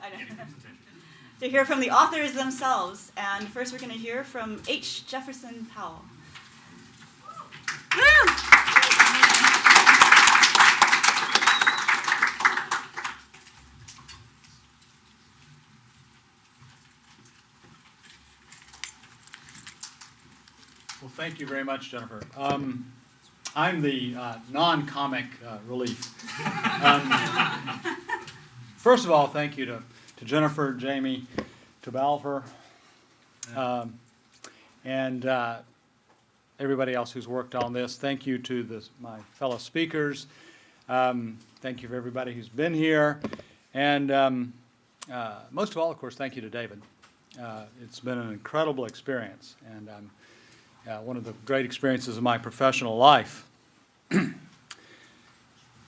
I know. To hear from the authors themselves. And first we're going to hear from H. Jefferson Powell. Well, thank you very much, Jennifer. I'm the non-comic relief. First of all, thank you to Jennifer, Jamie, to Balfour, and everybody else who's worked on this. Thank you to my fellow speakers. Thank you for everybody who's been here. And most of all, of course, thank you to David. It's been an incredible experience, and one of the great experiences of my professional life.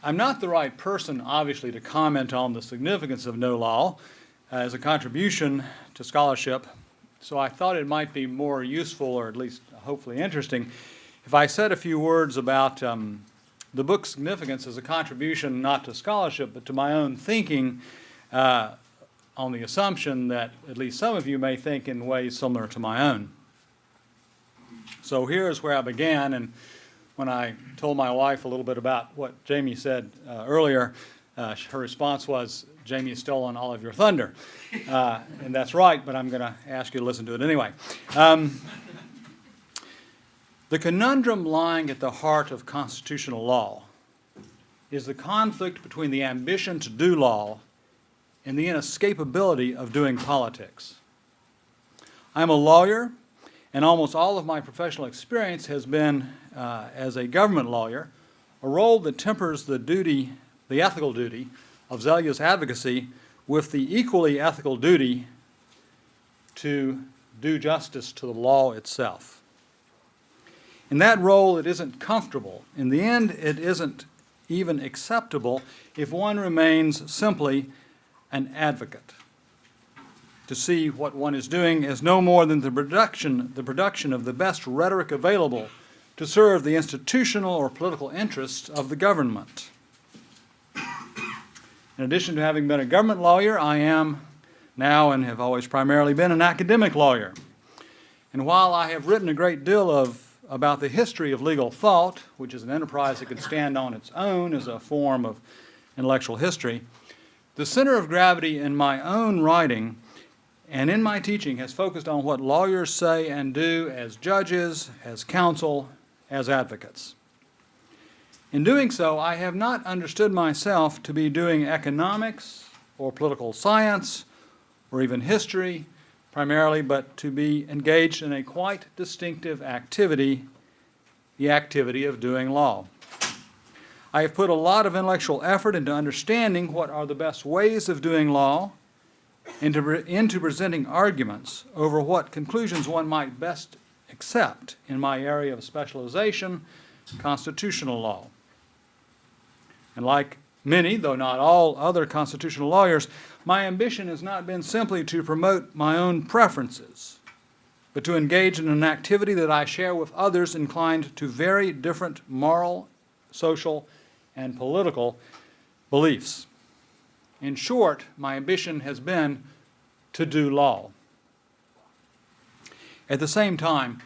I'm not the right person, obviously, to comment on the significance of no law as a contribution to scholarship, so I thought it might be more useful, or at least hopefully interesting, if I said a few words about the book's significance as a contribution not to scholarship, but to my own thinking on the assumption that at least some of you may think in ways similar to my own. So here's where I began, and when I told my wife a little bit about what Jamie said earlier, her response was, "Jamie has stolen all of your thunder." And that's right, but I'm going to ask you to listen to it anyway. The conundrum lying at the heart of constitutional law is the conflict between the ambition to do law and the inescapability of doing politics. I'm a lawyer, and almost all of my professional experience has been as a government lawyer, a role that tempers the ethical duty of zealous advocacy with the equally ethical duty to do justice to the law itself. In that role, it isn't comfortable. In the end, it isn't even acceptable if one remains simply an advocate. To see what one is doing as no more than the production of the best rhetoric available to serve the institutional or political interests of the government. In addition to having been a government lawyer, I am now and have always primarily been an academic lawyer. And while I have written a great deal about the history of legal thought, which is an enterprise that could stand on its own as a form of intellectual history, the center of gravity in my own writing and in my teaching has focused on what lawyers say and do as judges, as counsel, as advocates. In doing so, I have not understood myself to be doing economics or political science or even history primarily, but to be engaged in a quite distinctive activity, the activity of doing law. I have put a lot of intellectual effort into understanding what are the best ways of doing law, into presenting arguments over what conclusions one might best accept in my area of specialization, constitutional law. And like many, though not all, other constitutional lawyers, my ambition has not been simply to promote my own preferences, but to engage in an activity that I share with others inclined to very different moral, social, and political beliefs. In short, my ambition has been to do law. At the same time,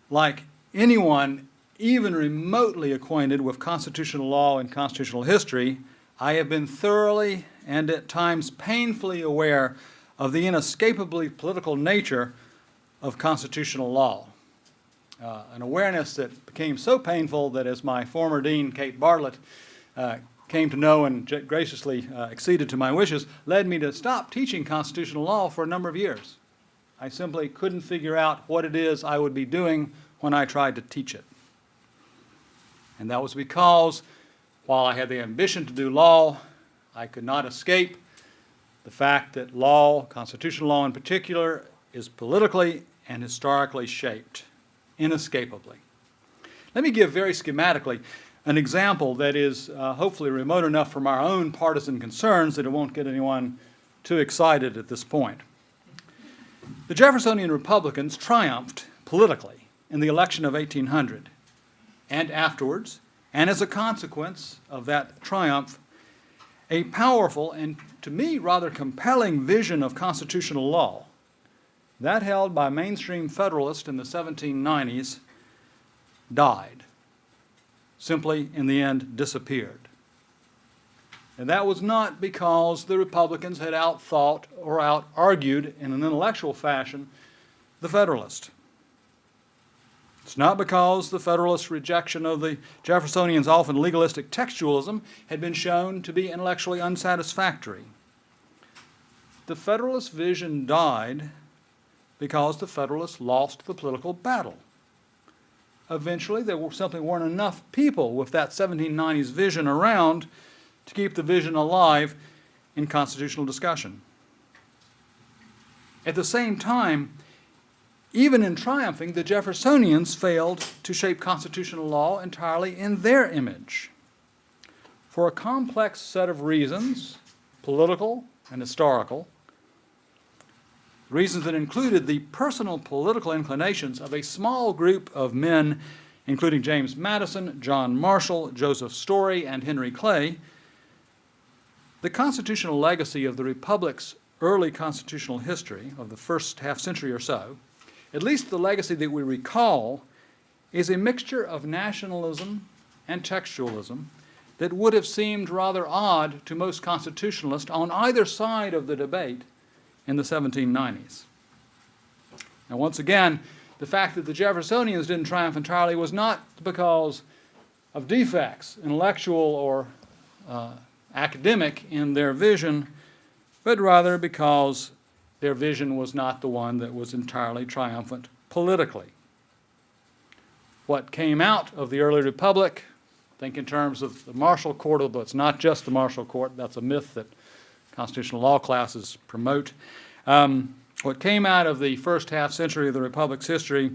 like anyone even remotely acquainted with constitutional law and constitutional history, I have been thoroughly and at times painfully aware of the inescapably political nature of constitutional law. An awareness that became so painful that, as my former dean, Kate Bartlett, came to know and graciously acceded to my wishes, led me to stop teaching constitutional law for a number of years. I simply couldn't figure out what it is I would be doing when I tried to teach it. And that was because, while I had the ambition to do law, I could not escape the fact that law, constitutional law in particular, is politically and historically shaped, inescapably. Let me give very schematically an example that is hopefully remote enough from our own partisan concerns that it won't get anyone too excited at this point. The Jeffersonian Republicans triumphed politically in the election of 1800, and afterwards, and as a consequence of that triumph, a powerful and, to me, rather compelling vision of constitutional law, that held by mainstream Federalists in the 1790s, died. Simply, in the end, disappeared. And that was not because the Republicans had outthought or out-argued in an intellectual fashion the Federalist. It's not because the Federalist rejection of the Jeffersonians' often legalistic textualism had been shown to be intellectually unsatisfactory. The Federalist vision died because the Federalists lost the political battle. Eventually, there simply weren't enough people with that 1790s vision around to keep the vision alive in constitutional discussion. At the same time, even in triumphing, the Jeffersonians failed to shape constitutional law entirely in their image. For a complex set of reasons, political and historical, reasons that included the personal political inclinations of a small group of men, including James Madison, John Marshall, Joseph Story, and Henry Clay, the constitutional legacy of the Republic's early constitutional history of the first half century or so, at least the legacy that we recall, is a mixture of nationalism and textualism that would have seemed rather odd to most constitutionalists on either side of the debate in the 1790s. Now, once again, the fact that the Jeffersonians didn't triumph entirely was not because of defects, intellectual or academic, in their vision, but rather because their vision was not the one that was entirely triumphant politically. What came out of the early Republic, think in terms of the Marshall Court, although it's not just the Marshall Court, that's a myth that constitutional law classes promote. What came out of the first half century of the Republic's history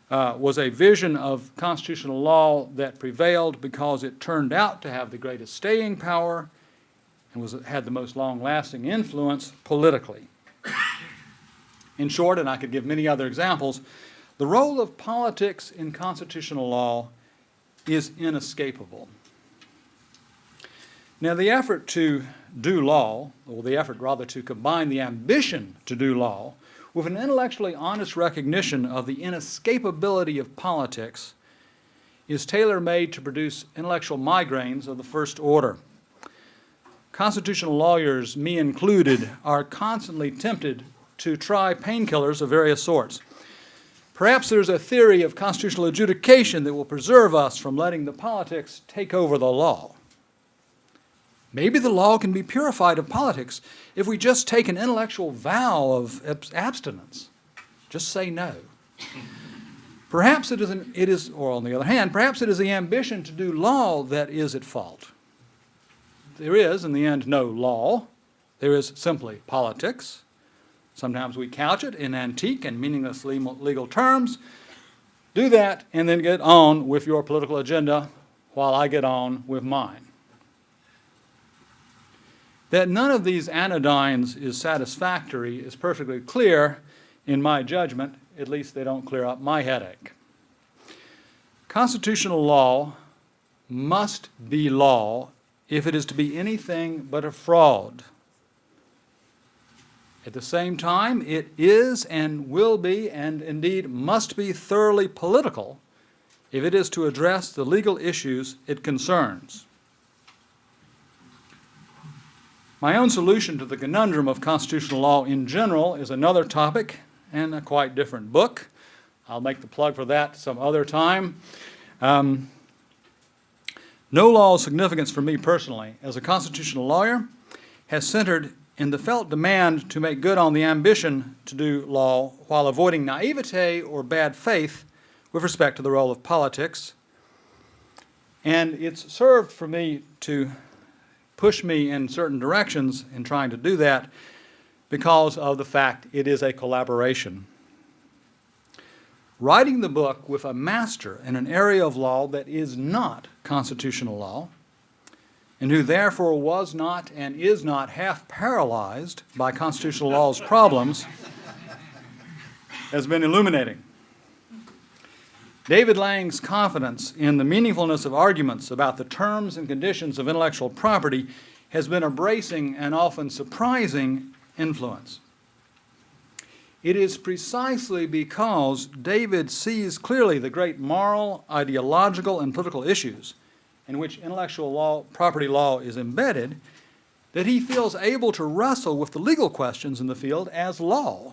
was a vision of constitutional law that prevailed because it turned out to have the greatest staying power and had the most long-lasting influence politically. In short, and I could give many other examples, the role of politics in constitutional law is inescapable. Now, the effort to do law, or the effort rather to combine the ambition to do law with an intellectually honest recognition of the inescapability of politics, is tailor-made to produce intellectual migraines of the first order. Constitutional lawyers, me included, are constantly tempted to try painkillers of various sorts. Perhaps there's a theory of constitutional adjudication that will preserve us from letting the politics take over the law. Maybe the law can be purified of politics if we just take an intellectual vow of abstinence. Just say no. Perhaps it is, or on the other hand, perhaps it is the ambition to do law that is at fault. There is, in the end, no law. There is simply politics. Sometimes we couch it in antique and meaningless legal terms. Do that and then get on with your political agenda while I get on with mine. That none of these anodynes is satisfactory is perfectly clear in my judgment. At least they don't clear up my headache. Constitutional law must be law if it is to be anything but a fraud. At the same time, it is and will be, and indeed must be, thoroughly political if it is to address the legal issues it concerns. My own solution to the conundrum of constitutional law in general is another topic and a quite different book. I'll make the plug for that some other time. No law's significance for me personally as a constitutional lawyer has centered in the felt demand to make good on the ambition to do law while avoiding naivete or bad faith with respect to the role of politics. And it's served for me to push me in certain directions in trying to do that because of the fact it is a collaboration. Writing the book with a master in an area of law that is not constitutional law, and who therefore was not and is not half paralyzed by constitutional law's problems, has been illuminating. David Lange's confidence in the meaningfulness of arguments about the terms and conditions of intellectual property has been a bracing and often surprising influence. It is precisely because David sees clearly the great moral, ideological, and political issues in which intellectual law, property law is embedded, that he feels able to wrestle with the legal questions in the field as law,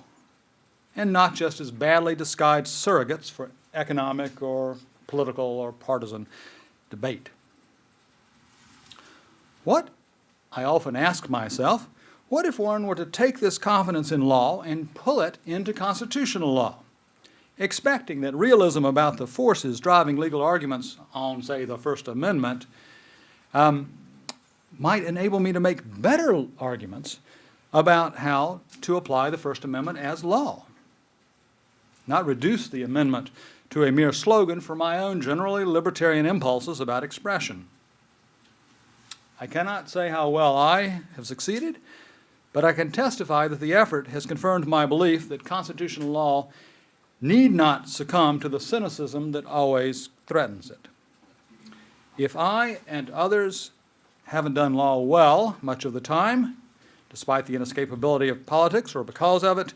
and not just as badly disguised surrogates for economic or political or partisan debate. I often ask myself, what if one were to take this confidence in law and pull it into constitutional law, expecting that realism about the forces driving legal arguments on, say, the First Amendment might enable me to make better arguments about how to apply the First Amendment as law, not reduce the amendment to a mere slogan for my own generally libertarian impulses about expression. I cannot say how well I have succeeded, but I can testify that the effort has confirmed my belief that constitutional law need not succumb to the cynicism that always threatens it. If I and others haven't done law well much of the time, despite the inescapability of politics or because of it,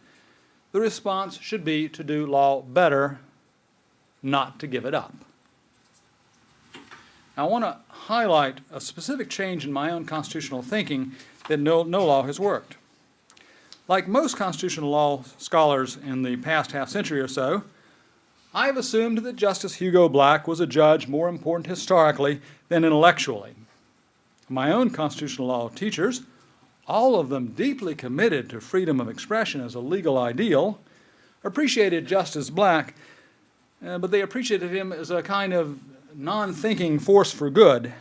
the response should be to do law better, not to give it up. Now, I want to highlight a specific change in my own constitutional thinking that no law has worked. Like most constitutional law scholars in the past half century or so, I have assumed that Justice Hugo Black was a judge more important historically than intellectually. My own constitutional law teachers, all of them deeply committed to freedom of expression as a legal ideal, appreciated Justice Black, but they appreciated him as a kind of non-thinking force for good,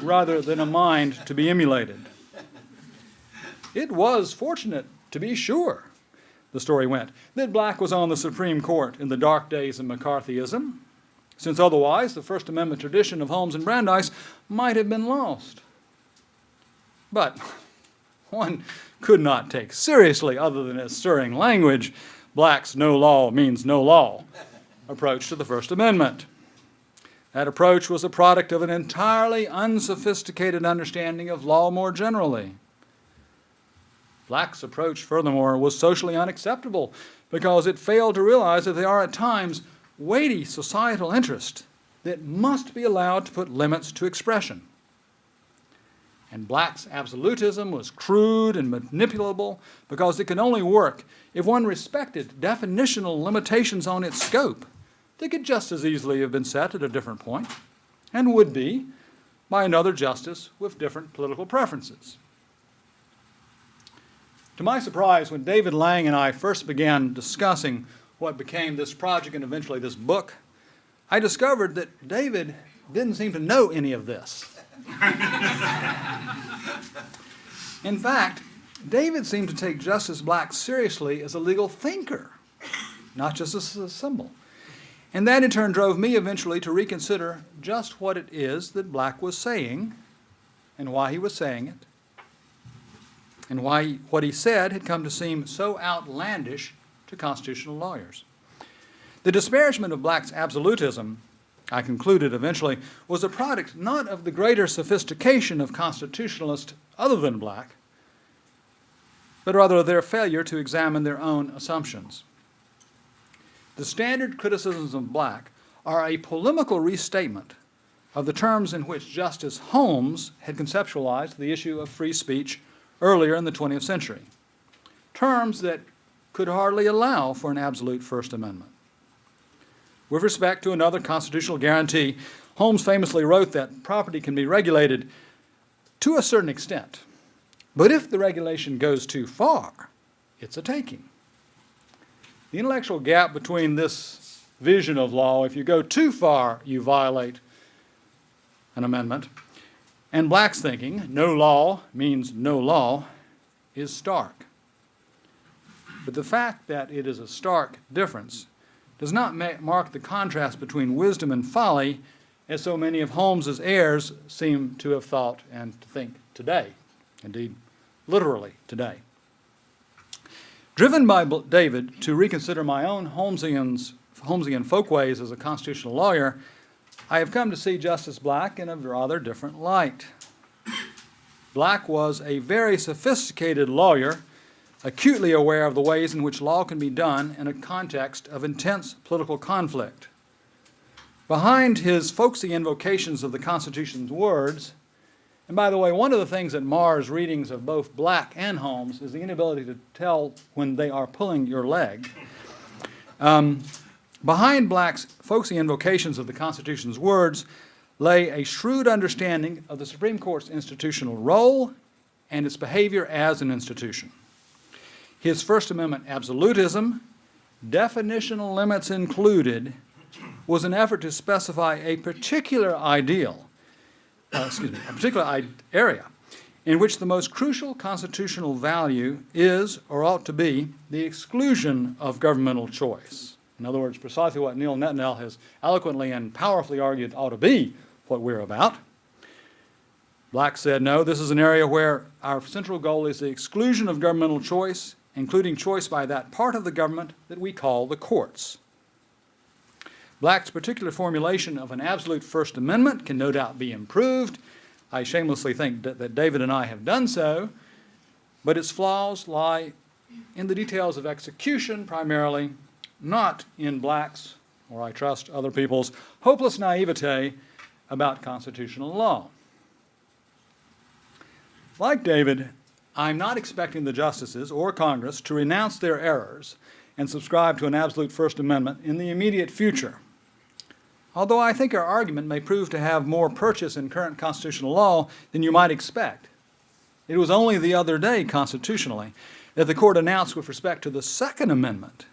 rather than a mind to be emulated. It was fortunate, to be sure, the story went, that Black was on the Supreme Court in the dark days of McCarthyism, since otherwise the First Amendment tradition of Holmes and Brandeis might have been lost. But one could not take seriously, other than as stirring language, Black's no law means no law approach to the First Amendment. That approach was a product of an entirely unsophisticated understanding of law more generally. Black's approach, furthermore, was socially unacceptable because it failed to realize that there are at times weighty societal interests that must be allowed to put limits to expression. And Black's absolutism was crude and manipulable because it could only work if one respected definitional limitations on its scope. They could just as easily have been set at a different point, and would be, by another justice with different political preferences. To my surprise, when David Lange and I first began discussing what became this project and eventually this book, I discovered that David didn't seem to know any of this. In fact, David seemed to take Justice Black seriously as a legal thinker, not just as a symbol. And that in turn drove me eventually to reconsider just what it is that Black was saying and why he was saying it, and why what he said had come to seem so outlandish to constitutional lawyers. The disparagement of Black's absolutism, I concluded eventually, was a product not of the greater sophistication of constitutionalists other than Black, but rather of their failure to examine their own assumptions. The standard criticisms of Black are a polemical restatement of the terms in which Justice Holmes had conceptualized the issue of free speech earlier in the 20th century, terms that could hardly allow for an absolute First Amendment. With respect to another constitutional guarantee, Holmes famously wrote that property can be regulated to a certain extent, but if the regulation goes too far, it's a taking. The intellectual gap between this vision of law, if you go too far, you violate an amendment, and Black's thinking, no law means no law, is stark. But the fact that it is a stark difference does not mark the contrast between wisdom and folly, as so many of Holmes's heirs seem to have thought and to think today, indeed, literally today. Driven by David to reconsider my own Holmesian folkways as a constitutional lawyer, I have come to see Justice Black in a rather different light. Black was a very sophisticated lawyer, acutely aware of the ways in which law can be done in a context of intense political conflict. Behind his folksy invocations of the Constitution's words, and by the way, one of the things that mars readings of both Black and Holmes is the inability to tell when they are pulling your leg. Behind Black's folksy invocations of the Constitution's words lay a shrewd understanding of the Supreme Court's institutional role and its behavior as an institution. His First Amendment absolutism, definitional limits included, was an effort to specify a particular ideal, a particular area in which the most crucial constitutional value is, or ought to be, the exclusion of governmental choice. In other words, precisely what Neil Netnell has eloquently and powerfully argued ought to be what we're about. Black said, no, this is an area where our central goal is the exclusion of governmental choice, including choice by that part of the government that we call the courts. Black's particular formulation of an absolute First Amendment can no doubt be improved. I shamelessly think that David and I have done so, but its flaws lie in the details of execution primarily, not in Black's, or I trust other people's, hopeless naivete about constitutional law. Like David, I'm not expecting the justices or Congress to renounce their errors and subscribe to an absolute First Amendment in the immediate future. Although I think our argument may prove to have more purchase in current constitutional law than you might expect. It was only the other day, constitutionally, that the court announced with respect to the Second Amendment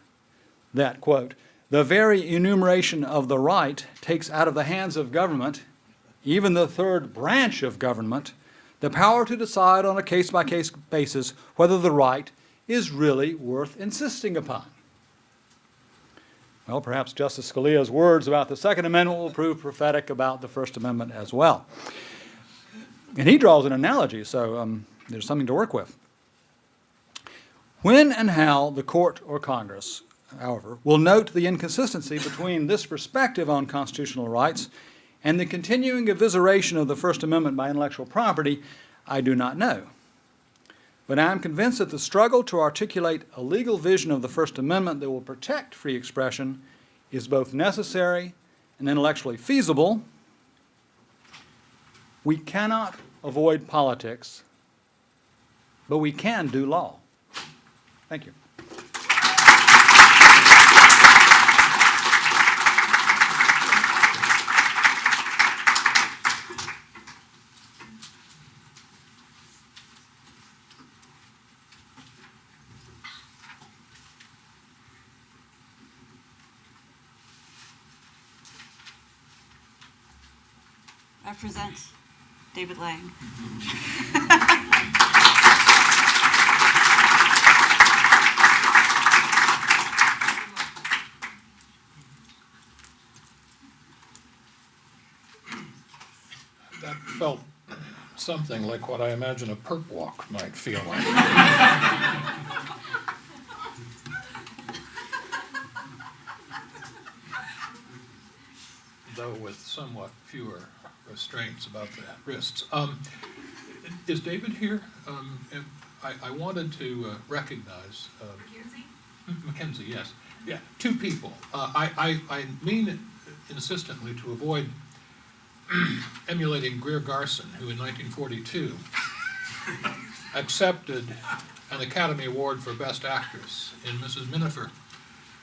that, quote, the very enumeration of the right takes out of the hands of government, even the third branch of government, the power to decide on a case-by-case basis whether the right is really worth insisting upon. Well, perhaps Justice Scalia's words about the Second Amendment will prove prophetic about the First Amendment as well. And he draws an analogy, so there's something to work with. When and how the court or Congress, however, will note the inconsistency between this perspective on constitutional rights and the continuing evisceration of the First Amendment by intellectual property, I do not know. But I am convinced that the struggle to articulate a legal vision of the First Amendment that will protect free expression is both necessary and intellectually feasible. We cannot avoid politics, but we can do law. Thank you. I present David Lange. That felt something like what I imagine a perp walk might feel like. Though with somewhat fewer restraints about the wrists. Is David here? I wanted to recognize Mackenzie, yes. Yeah, two people. I mean insistently to avoid emulating Greer Garson, who in 1942 accepted an Academy Award for Best Actress in Mrs. Minifer,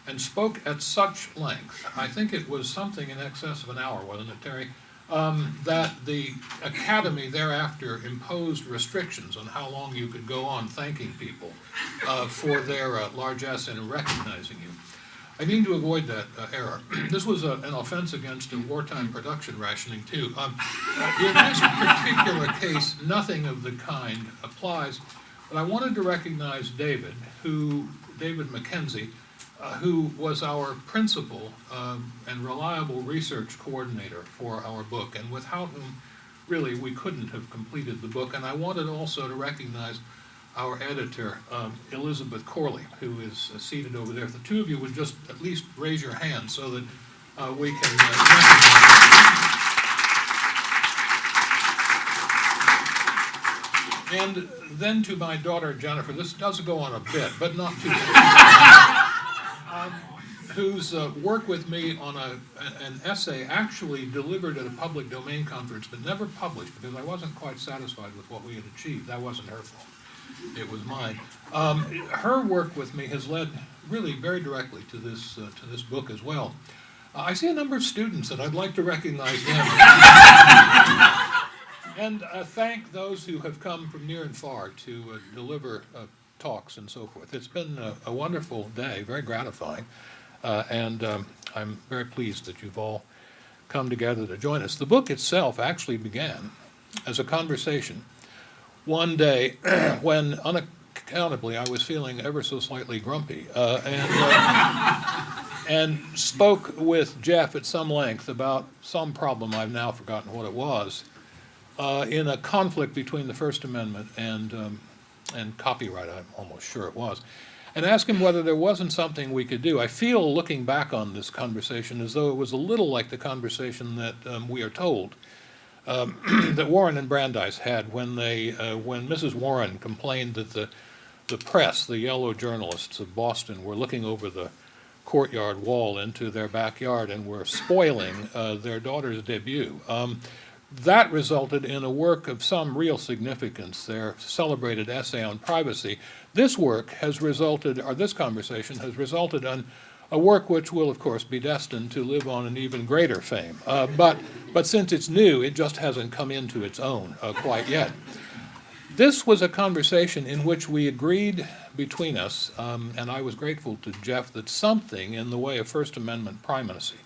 and spoke at such length, I think it was something in excess of an hour, wasn't it, Terry, that the Academy thereafter imposed restrictions on how long you could go on thanking people for their largesse in recognizing you. I mean to avoid that error. This was an offense against a wartime production rationing, too. In this particular case, nothing of the kind applies, but I wanted to recognize David Mackenzie, who was our principal and reliable research coordinator for our book, and without whom, really, we couldn't have completed the book. And I wanted also to recognize our editor, Elizabeth Corley, who is seated over there. If the two of you would just at least raise your hand so that we can recognize. And then to my daughter Jennifer, this does go on a bit, but not too whose work with me on an essay actually delivered at a public domain conference, but never published because I wasn't quite satisfied with what we had achieved. That wasn't her fault. It was mine. Her work with me has led really very directly to this book as well. I see a number of students, and I'd like to recognize them. And thank those who have come from near and far to deliver talks and so forth. It's been a wonderful day, very gratifying, and I'm very pleased that you've all come together to join us. The book itself actually began as a conversation one day when unaccountably I was feeling ever so slightly grumpy, and spoke with Jeff at some length about some problem, I've now forgotten what it was, in a conflict between the First Amendment and copyright, I'm almost sure it was, and asked him whether there wasn't something we could do. I feel, looking back on this conversation, as though it was a little like the conversation that we are told that Warren and Brandeis had when Mrs. Warren complained that the press, the yellow journalists of Boston, were looking over the courtyard wall into their backyard and were spoiling their daughter's debut. That resulted in a work of some real significance, their celebrated essay on privacy. This work has resulted, or this conversation has resulted in a work which will, of course, be destined to live on an even greater fame. But since it's new, it just hasn't come into its own quite yet. This was a conversation in which we agreed between us, and I was grateful to Jeff, that something in the way of First Amendment primacy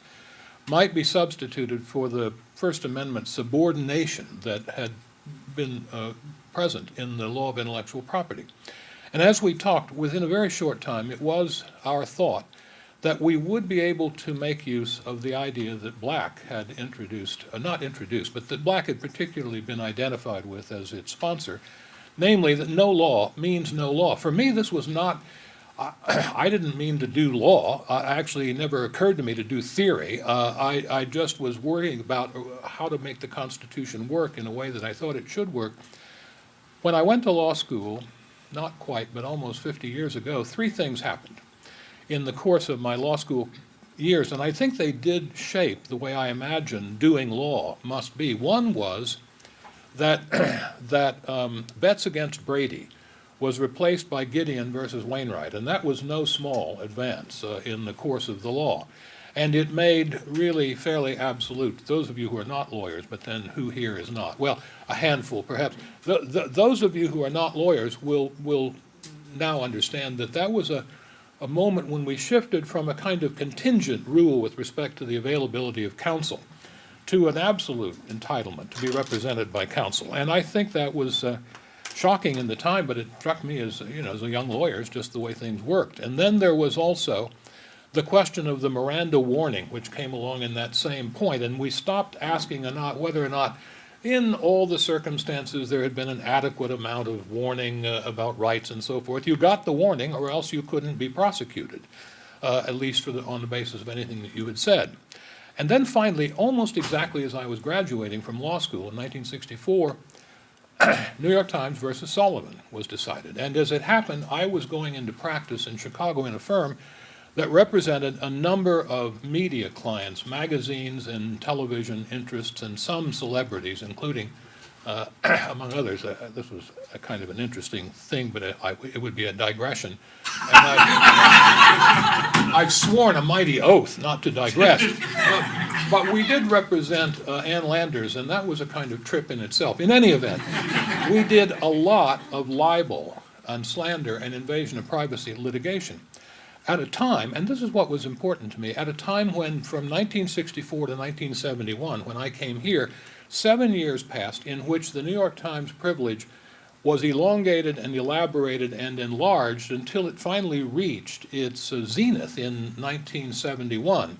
might be substituted for the First Amendment subordination that had been present in the law of intellectual property. And as we talked, within a very short time, it was our thought that we would be able to make use of the idea that Black had introduced, not introduced, but that Black had particularly been identified with as its sponsor, namely that no law means no law. For me, this was not, I didn't mean to do law. Actually, it never occurred to me to do theory. I just was worrying about how to make the Constitution work in a way that I thought it should work. When I went to law school, not quite, but almost 50 years ago, three things happened in the course of my law school years, and I think they did shape the way I imagine doing law must be. One was that Betts against Brady was replaced by Gideon versus Wainwright, and that was no small advance in the course of the law. And it made really fairly absolute, those of you who are not lawyers, but then who here is not? Well, a handful perhaps. Those of you who are not lawyers will now understand that that was a moment when we shifted from a kind of contingent rule with respect to the availability of counsel to an absolute entitlement to be represented by counsel. And I think that was shocking in the time, but it struck me as, as a young lawyer, it's just the way things worked. And then there was also the question of the Miranda Warning, which came along in that same point, and we stopped asking whether or not in all the circumstances there had been an adequate amount of warning about rights and so forth. You got the warning, or else you couldn't be prosecuted, at least on the basis of anything that you had said. And then finally, almost exactly as I was graduating from law school in 1964, New York Times versus Sullivan was decided. And as it happened, I was going into practice in Chicago in a firm that represented a number of media clients, magazines and television interests, and some celebrities, including, among others, this was a kind of an interesting thing, but it would be a digression. And I've sworn a mighty oath not to digress. But we did represent Ann Landers, and that was a kind of trip in itself. In any event, we did a lot of libel and slander and invasion of privacy litigation at a time, and this is what was important to me, at a time when from 1964 to 1971, when I came here, 7 years passed in which the New York Times privilege was elongated and elaborated and enlarged until it finally reached its zenith in 1971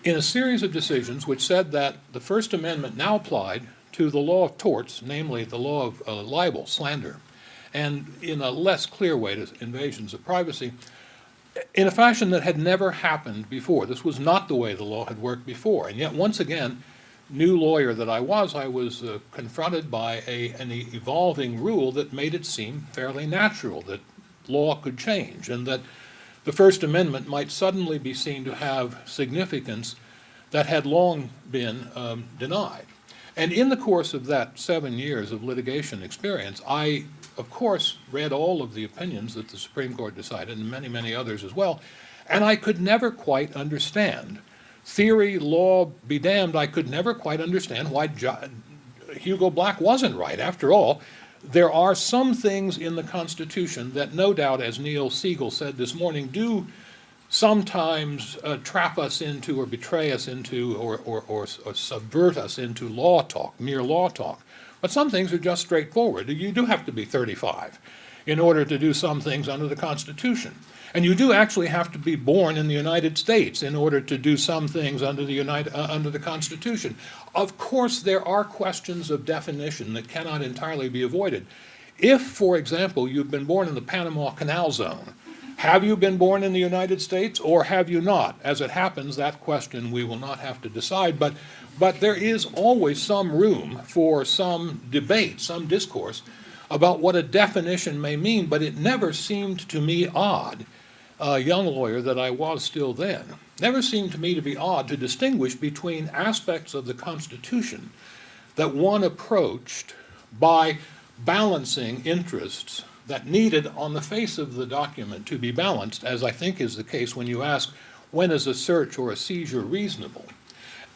in a series of decisions which said that the First Amendment now applied to the law of torts, namely the law of libel, slander, and in a less clear way to invasions of privacy, in a fashion that had never happened before. This was not the way the law had worked before. And yet, once again, new lawyer that I was confronted by an evolving rule that made it seem fairly natural that law could change and that the First Amendment might suddenly be seen to have significance that had long been denied. And in the course of that 7 years of litigation experience, I, of course, read all of the opinions that the Supreme Court decided, and many, many others as well, and I could never quite understand. Theory, law be damned, I could never quite understand why Hugo Black wasn't right. After all, there are some things in the Constitution that no doubt, as Neil Siegel said this morning, do sometimes trap us into or betray us into or subvert us into law talk, mere law talk. But some things are just straightforward. You do have to be 35 in order to do some things under the Constitution. And you do actually have to be born in the United States in order to do some things under the Constitution. Of course, there are questions of definition that cannot entirely be avoided. If, for example, you've been born in the Panama Canal Zone, have you been born in the United States or have you not? As it happens, that question we will not have to decide, but there is always some room for some debate, some discourse about what a definition may mean, but it never seemed to me odd, a young lawyer that I was still then, never seemed to me to be odd to distinguish between aspects of the Constitution that one approached by balancing interests that needed on the face of the document to be balanced, as I think is the case when you ask, when is a search or a seizure reasonable?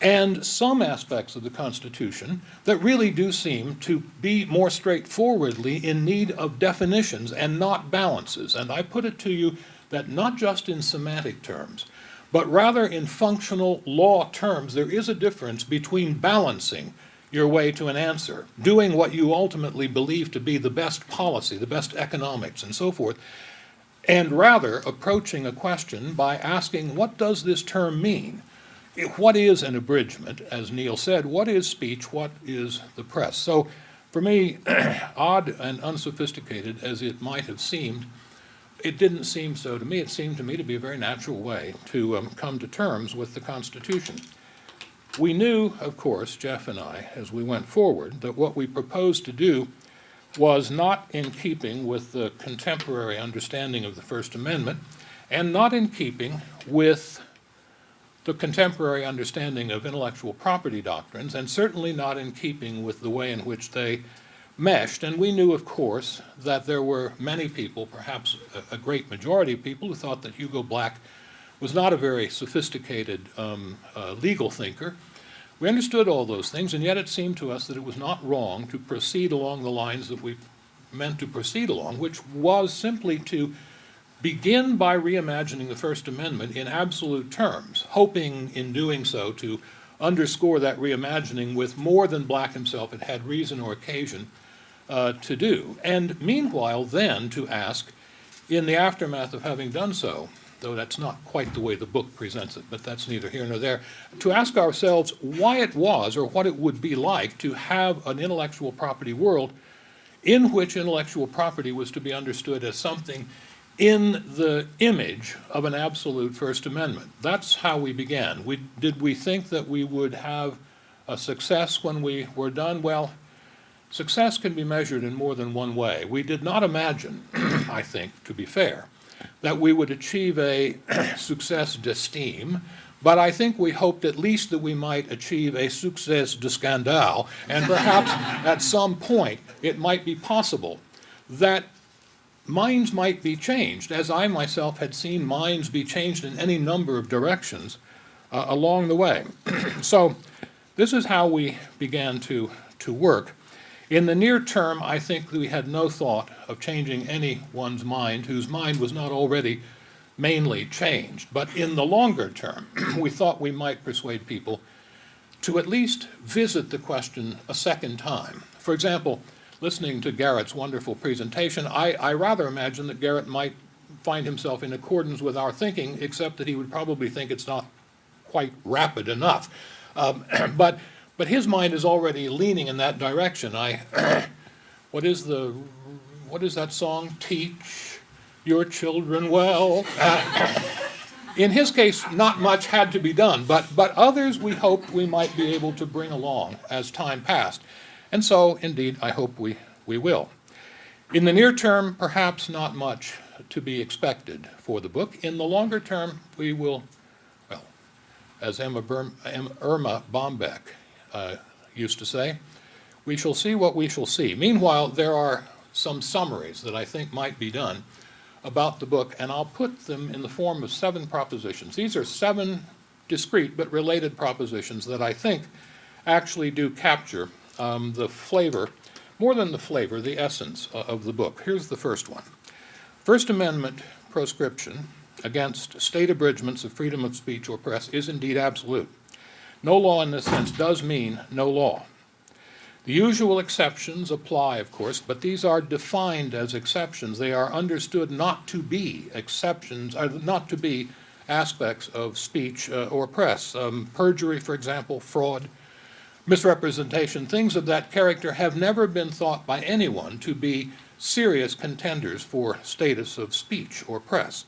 And some aspects of the Constitution that really do seem to be more straightforwardly in need of definitions and not balances. And I put it to you that not just in semantic terms, but rather in functional law terms, there is a difference between balancing your way to an answer, doing what you ultimately believe to be the best policy, the best economics, and so forth, and rather approaching a question by asking, what does this term mean? What is an abridgment? As Neil said, what is speech? What is the press? So for me, odd and unsophisticated as it might have seemed, it didn't seem so to me. It seemed to me to be a very natural way to come to terms with the Constitution. We knew, of course, Jeff and I, as we went forward, that what we proposed to do was not in keeping with the contemporary understanding of the First Amendment and not in keeping with the contemporary understanding of intellectual property doctrines, and certainly not in keeping with the way in which they meshed. And we knew, of course, that there were many people, perhaps a great majority of people, who thought that Hugo Black was not a very sophisticated legal thinker. We understood all those things, and yet it seemed to us that it was not wrong to proceed along the lines that we meant to proceed along, which was simply to begin by reimagining the First Amendment in absolute terms, hoping in doing so to underscore that reimagining with more than Black himself had had reason or occasion to do. And meanwhile, then, to ask, in the aftermath of having done so, though that's not quite the way the book presents it, but that's neither here nor there, to ask ourselves why it was or what it would be like to have an intellectual property world in which intellectual property was to be understood as something in the image of an absolute First Amendment. That's how we began. Did we think that we would have a success when we were done? Well, success can be measured in more than one way. We did not imagine, I think, to be fair, that we would achieve a success d'estime, but I think we hoped at least that we might achieve a success de scandale, and perhaps at some point it might be possible that minds might be changed, as I myself had seen minds be changed in any number of directions along the way. So this is how we began to work. In the near term, I think we had no thought of changing anyone's mind whose mind was not already mainly changed. But in the longer term, we thought we might persuade people to at least visit the question a second time. For example, listening to Garrett's wonderful presentation, I rather imagine that Garrett might find himself in accordance with our thinking, except that he would probably think it's not quite rapid enough. But his mind is already leaning in that direction. What is that song? Teach your children well. In his case, not much had to be done, but others we hoped we might be able to bring along as time passed. And so, indeed, I hope we will. In the near term, perhaps not much to be expected for the book. In the longer term, we will, well, as Irma Bombeck used to say, we shall see what we shall see. Meanwhile, there are some summaries that I think might be done about the book, and I'll put them in the form of 7 propositions. These are 7 discrete but related propositions that I think actually do capture the flavor, more than the flavor, the essence of the book. Here's the first one. First Amendment proscription against state abridgments of freedom of speech or press is indeed absolute. No law in this sense does mean no law. The usual exceptions apply, of course, but these are defined as exceptions. They are understood not to be exceptions, not to be aspects of speech or press. Perjury, for example, fraud, misrepresentation, things of that character have never been thought by anyone to be serious contenders for status of speech or press.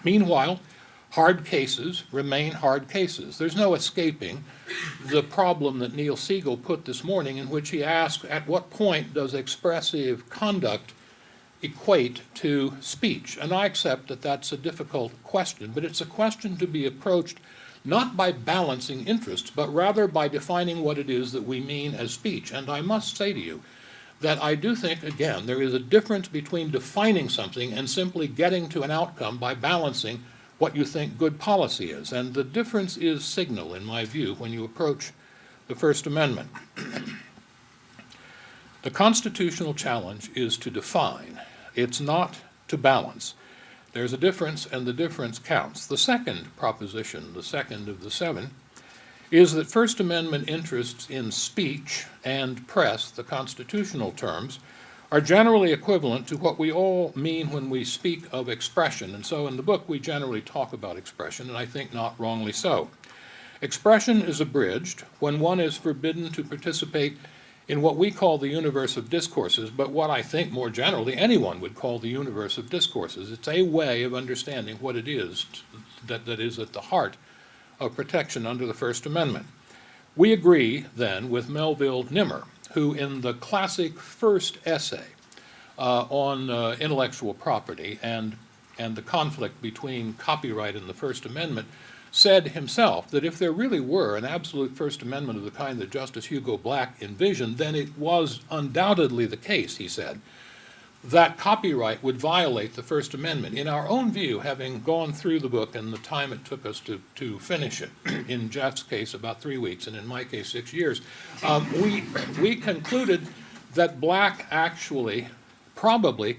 Meanwhile, hard cases remain hard cases. There's no escaping the problem that Neil Siegel put this morning, in which he asked, at what point does expressive conduct equate to speech? And I accept that that's a difficult question, but it's a question to be approached not by balancing interests, but rather by defining what it is that we mean as speech. And I must say to you that I do think, again, there is a difference between defining something and simply getting to an outcome by balancing what you think good policy is. And the difference is signal, in my view, when you approach the First Amendment. The constitutional challenge is to define. It's not to balance. There's a difference, and the difference counts. The second proposition, the second of the 7, is that First Amendment interests in speech and press, the constitutional terms, are generally equivalent to what we all mean when we speak of expression. And so in the book we generally talk about expression, and I think not wrongly so. Expression is abridged when one is forbidden to participate in what we call the universe of discourses, but what I think more generally anyone would call the universe of discourses. It's a way of understanding what it is that is at the heart of protection under the First Amendment. We agree then with Melville Nimmer, who in the classic first essay on intellectual property and the conflict between copyright and the First Amendment, said himself that if there really were an absolute First Amendment of the kind that Justice Hugo Black envisioned, then it was undoubtedly the case, he said, that copyright would violate the First Amendment. In our own view, having gone through the book and the time it took us to finish it, in Jeff's case about 3 weeks, and in my case 6 years, we concluded that Black actually probably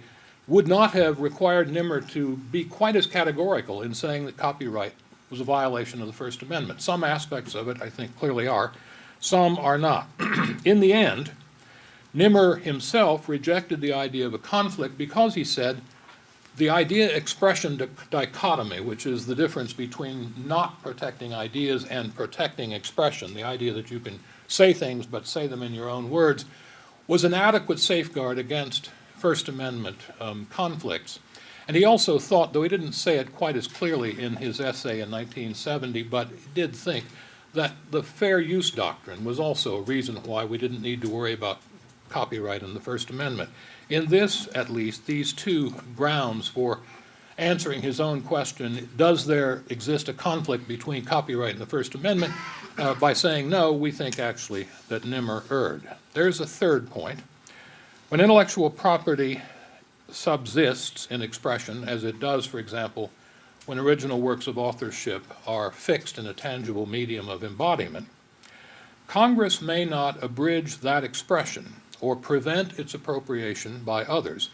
would not have required Nimmer to be quite as categorical in saying that copyright was a violation of the First Amendment. Some aspects of it, I think, clearly are. Some are not. In the end, Nimmer himself rejected the idea of a conflict because he said the idea-expression dichotomy, which is the difference between not protecting ideas and protecting expression, the idea that you can say things but say them in your own words, was an adequate safeguard against First Amendment conflicts. And he also thought, though he didn't say it quite as clearly in his essay in 1970, but he did think that the fair use doctrine was also a reason why we didn't need to worry about copyright in the First Amendment. In this, at least, these 2 grounds for answering his own question, does there exist a conflict between copyright and the First Amendment, by saying no, we think actually that Nimmer erred. There's a third point. When intellectual property subsists in expression, as it does, for example, when original works of authorship are fixed in a tangible medium of embodiment, Congress may not abridge that expression or prevent its appropriation by others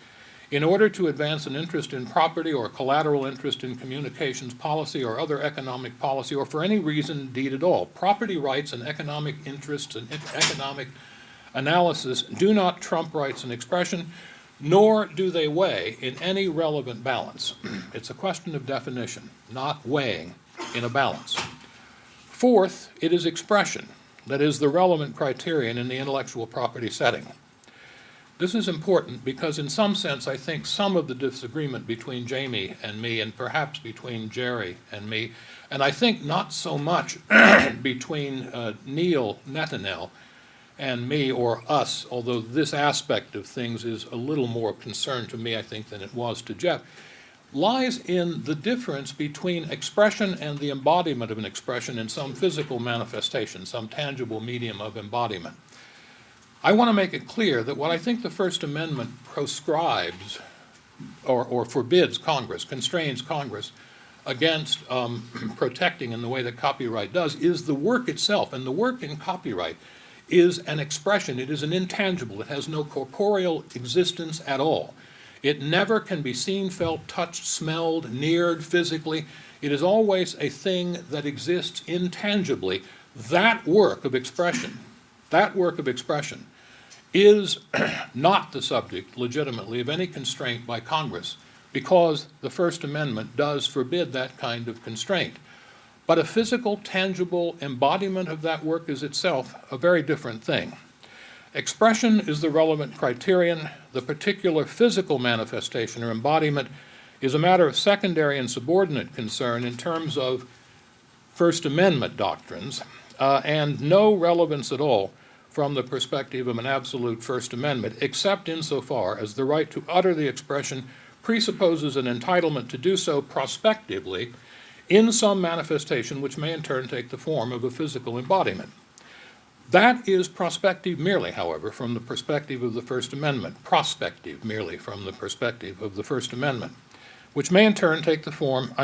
in order to advance an interest in property or a collateral interest in communications policy or other economic policy, or for any reason indeed at all. Property rights and economic interests and economic analysis do not trump rights and expression, nor do they weigh in any relevant balance. It's a question of definition, not weighing in a balance. Fourth, it is expression that is the relevant criterion in the intellectual property setting. This is important because in some sense I think some of the disagreement between Jamie and me, and perhaps between Jerry and me, and I think not so much between Neil Netanel and me or us, although this aspect of things is a little more concern to me, I think, than it was to Jeff, lies in the difference between expression and the embodiment of an expression in some physical manifestation, some tangible medium of embodiment. I want to make it clear that what I think the First Amendment proscribes or forbids Congress, constrains Congress against protecting in the way that copyright does, is the work itself. And the work in copyright is an expression. It is an intangible. It has no corporeal existence at all. It never can be seen, felt, touched, smelled, neared physically. It is always a thing that exists intangibly. That work of expression is not the subject legitimately of any constraint by Congress, because the First Amendment does forbid that kind of constraint. But a physical, tangible embodiment of that work is itself a very different thing. Expression is the relevant criterion. The particular physical manifestation or embodiment is a matter of secondary and subordinate concern in terms of First Amendment doctrines, and no relevance at all from the perspective of an absolute First Amendment, except insofar as the right to utter the expression presupposes an entitlement to do so prospectively in some manifestation which may in turn take the form of a physical embodiment. That is prospective merely, however, from the perspective of the First Amendment, prospective merely from the perspective of the First Amendment, which may in turn take the form,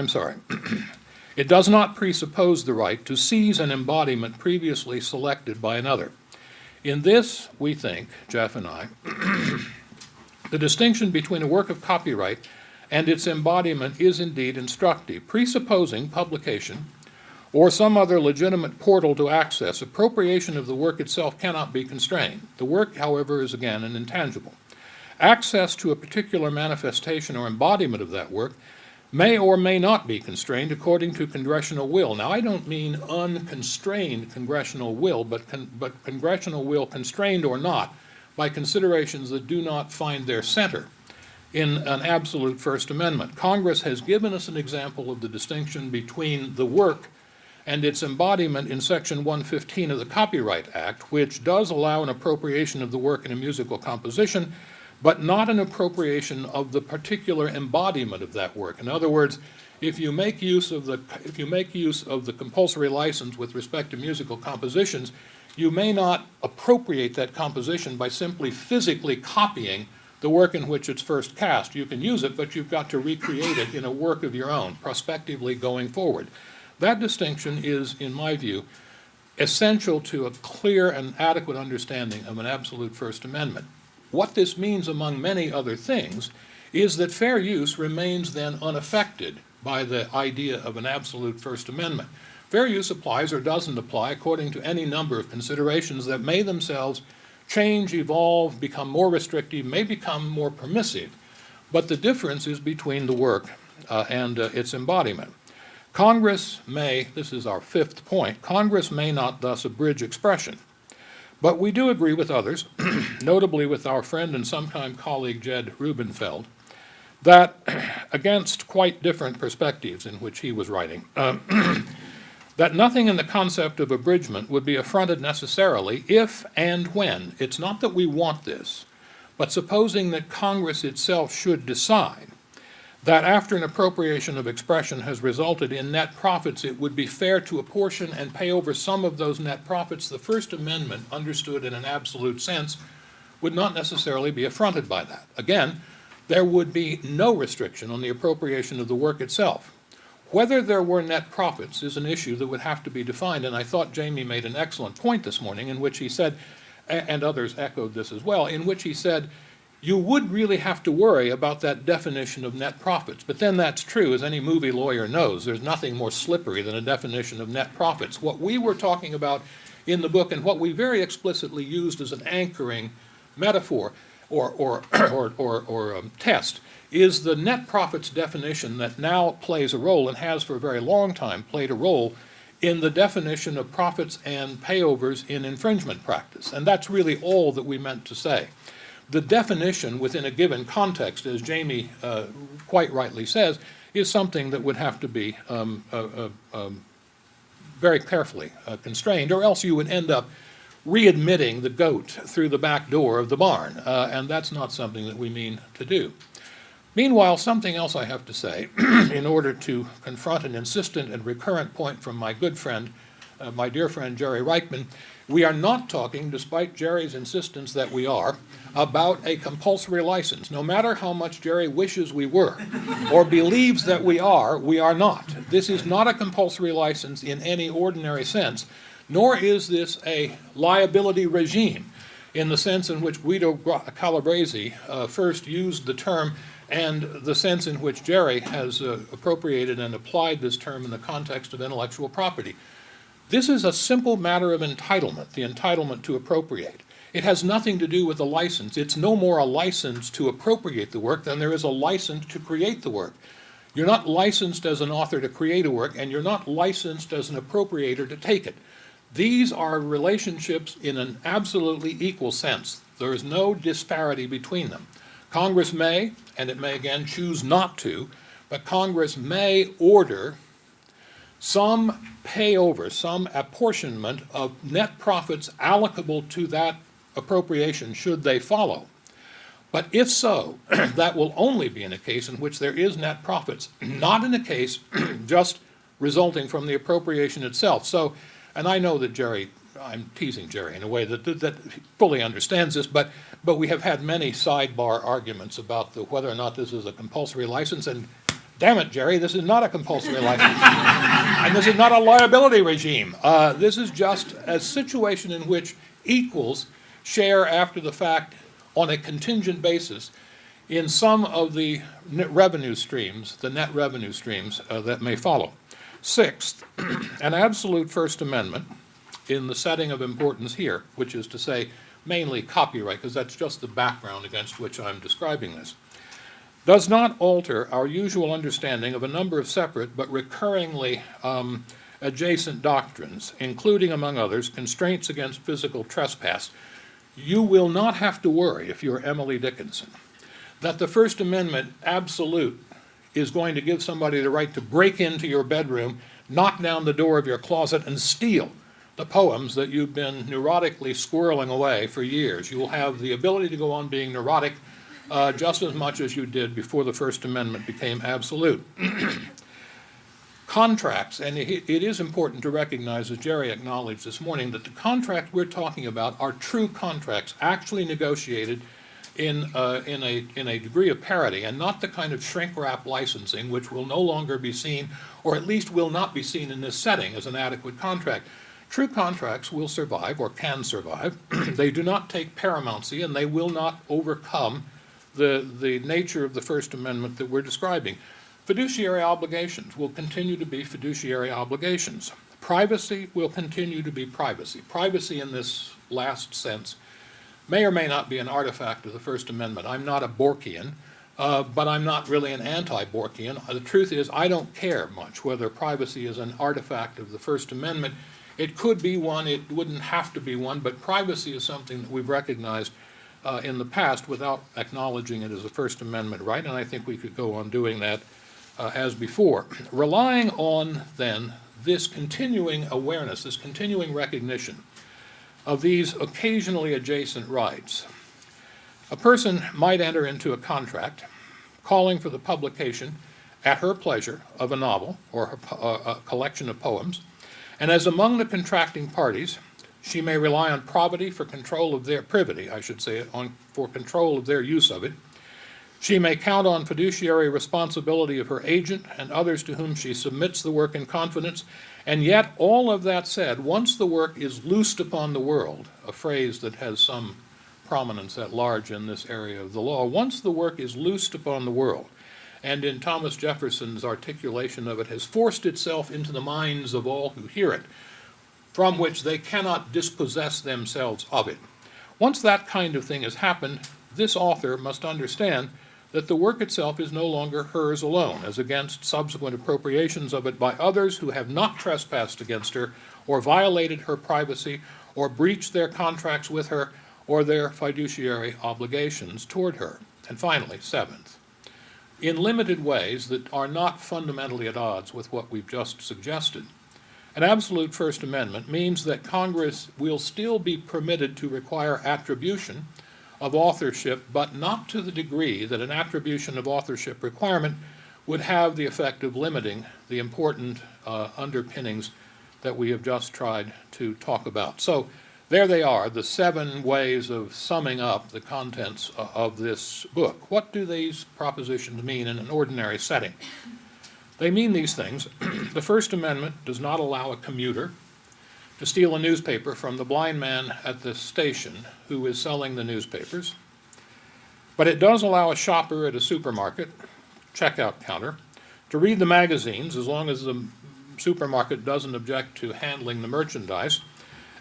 it does not presuppose the right to seize an embodiment previously selected by another. In this, we think, Jeff and I, the distinction between a work of copyright and its embodiment is indeed instructive. Presupposing publication or some other legitimate portal to access, appropriation of the work itself cannot be constrained. The work, however, is again an intangible. Access to a particular manifestation or embodiment of that work may or may not be constrained according to congressional will. Now, I don't mean unconstrained congressional will, but congressional will constrained or not by considerations that do not find their center in an absolute First Amendment. Congress has given us an example of the distinction between the work and its embodiment in Section 115 of the Copyright Act, which does allow an appropriation of the work in a musical composition, but not an appropriation of the particular embodiment of that work. In other words, if you make use of the compulsory license with respect to musical compositions, you may not appropriate that composition by simply physically copying the work in which it's first cast. You can use it, but you've got to recreate it in a work of your own, prospectively going forward. That distinction is, in my view, essential to a clear and adequate understanding of an absolute First Amendment. What this means, among many other things, is that fair use remains then unaffected by the idea of an absolute First Amendment. Fair use applies or doesn't apply according to any number of considerations that may themselves change, evolve, become more restrictive, may become more permissive, but the difference is between the work and its embodiment. Congress may, this is our fifth point, Congress may not thus abridge expression. But we do agree with others, notably with our friend and sometime colleague Jed Rubenfeld, that against quite different perspectives in which he was writing, that nothing in the concept of abridgment would be affronted necessarily if and when, it's not that we want this, but supposing that Congress itself should decide that after an appropriation of expression has resulted in net profits, it would be fair to apportion and pay over some of those net profits. The First Amendment, understood in an absolute sense, would not necessarily be affronted by that. Again, there would be no restriction on the appropriation of the work itself. Whether there were net profits is an issue that would have to be defined, and I thought Jamie made an excellent point this morning in which he said, and others echoed this as well, in which he said, you would really have to worry about that definition of net profits. But then that's true, as any movie lawyer knows. There's nothing more slippery than a definition of net profits. What we were talking about in the book and what we very explicitly used as an anchoring metaphor or test is the net profits definition that now plays a role and has for a very long time played a role in the definition of profits and payovers in infringement practice. And that's really all that we meant to say. the definition within a given context, as Jamie quite rightly says, is something that would have to be very carefully constrained, or else you would end up readmitting the goat through the back door of the barn, and that's not something that we mean to do. Meanwhile, something else I have to say in order to confront an insistent and recurrent point from my good friend, my dear friend Jerry Reichman. We are not talking, despite Jerry's insistence that we are, about a compulsory license. No matter how much Jerry wishes we were, or believes that we are not. This is not a compulsory license in any ordinary sense, nor is this a liability regime in the sense in which Guido Calabresi first used the term, and the sense in which Jerry has appropriated and applied this term in the context of intellectual property. This is a simple matter of entitlement, the entitlement to appropriate. It has nothing to do with a license. It's no more a license to appropriate the work than there is a license to create the work. You're not licensed as an author to create a work, and you're not licensed as an appropriator to take it. These are relationships in an absolutely equal sense. There is no disparity between them. Congress may, and it may again choose not to, but Congress may order some payover, some apportionment of net profits allocable to that appropriation should they follow. But if so, that will only be in a case in which there is net profits, not in a case just resulting from the appropriation itself. So, and I know that Jerry, I'm teasing Jerry in a way that fully understands this, but we have had many sidebar arguments about whether or not this is a compulsory license, and damn it, Jerry, this is not a compulsory license. And this is not a liability regime. This is just a situation in which equals share after the fact on a contingent basis in some of the net revenue streams that may follow. Sixth, an absolute First Amendment in the setting of importance here, which is to say mainly copyright, because that's just the background against which I'm describing this, does not alter our usual understanding of a number of separate but recurringly adjacent doctrines, including, among others, constraints against physical trespass. You will not have to worry, if you're Emily Dickinson, that the First Amendment absolute is going to give somebody the right to break into your bedroom, knock down the door of your closet, and steal the poems that you've been neurotically squirreling away for years. You will have the ability to go on being neurotic just as much as you did before the First Amendment became absolute. Contracts, and it is important to recognize, as Jerry acknowledged this morning, that the contracts we're talking about are true contracts, actually negotiated in a degree of parity, and not the kind of shrink-wrap licensing which will no longer be seen, or at least will not be seen in this setting as an adequate contract. True contracts will survive, or can survive. They do not take paramountcy, and they will not overcome the nature of the First Amendment that we're describing. Fiduciary obligations will continue to be fiduciary obligations. Privacy will continue to be privacy. Privacy in this last sense may or may not be an artifact of the First Amendment. I'm not a Borkian, but I'm not really an anti-Borkian. The truth is, I don't care much whether privacy is an artifact of the First Amendment. It could be one, it wouldn't have to be one, but privacy is something that we've recognized in the past without acknowledging it as a First Amendment right, and I think we could go on doing that as before. Relying on, then, this continuing awareness, this continuing recognition of these occasionally adjacent rights, a person might enter into a contract calling for the publication at her pleasure of a novel or a collection of poems, and as among the contracting parties, she may rely on privity for control of their for control of their use of it. She may count on fiduciary responsibility of her agent and others to whom she submits the work in confidence. And yet, all of that said, once the work is loosed upon the world, a phrase that has some prominence at large in this area of the law, once the work is loosed upon the world, and in Thomas Jefferson's articulation of it, has forced itself into the minds of all who hear it, from which they cannot dispossess themselves of it. Once that kind of thing has happened, this author must understand that the work itself is no longer hers alone, as against subsequent appropriations of it by others who have not trespassed against her, or violated her privacy, or breached their contracts with her, or their fiduciary obligations toward her. And finally, seventh, in limited ways that are not fundamentally at odds with what we've just suggested, an absolute First Amendment means that Congress will still be permitted to require attribution of authorship, but not to the degree that an attribution of authorship requirement would have the effect of limiting the important underpinnings that we have just tried to talk about. So there they are, the 7 ways of summing up the contents of this book. What do these propositions mean in an ordinary setting? They mean these things. The First Amendment does not allow a commuter to steal a newspaper from the blind man at the station who is selling the newspapers, but it does allow a shopper at a supermarket checkout counter to read the magazines as long as the supermarket doesn't object to handling the merchandise.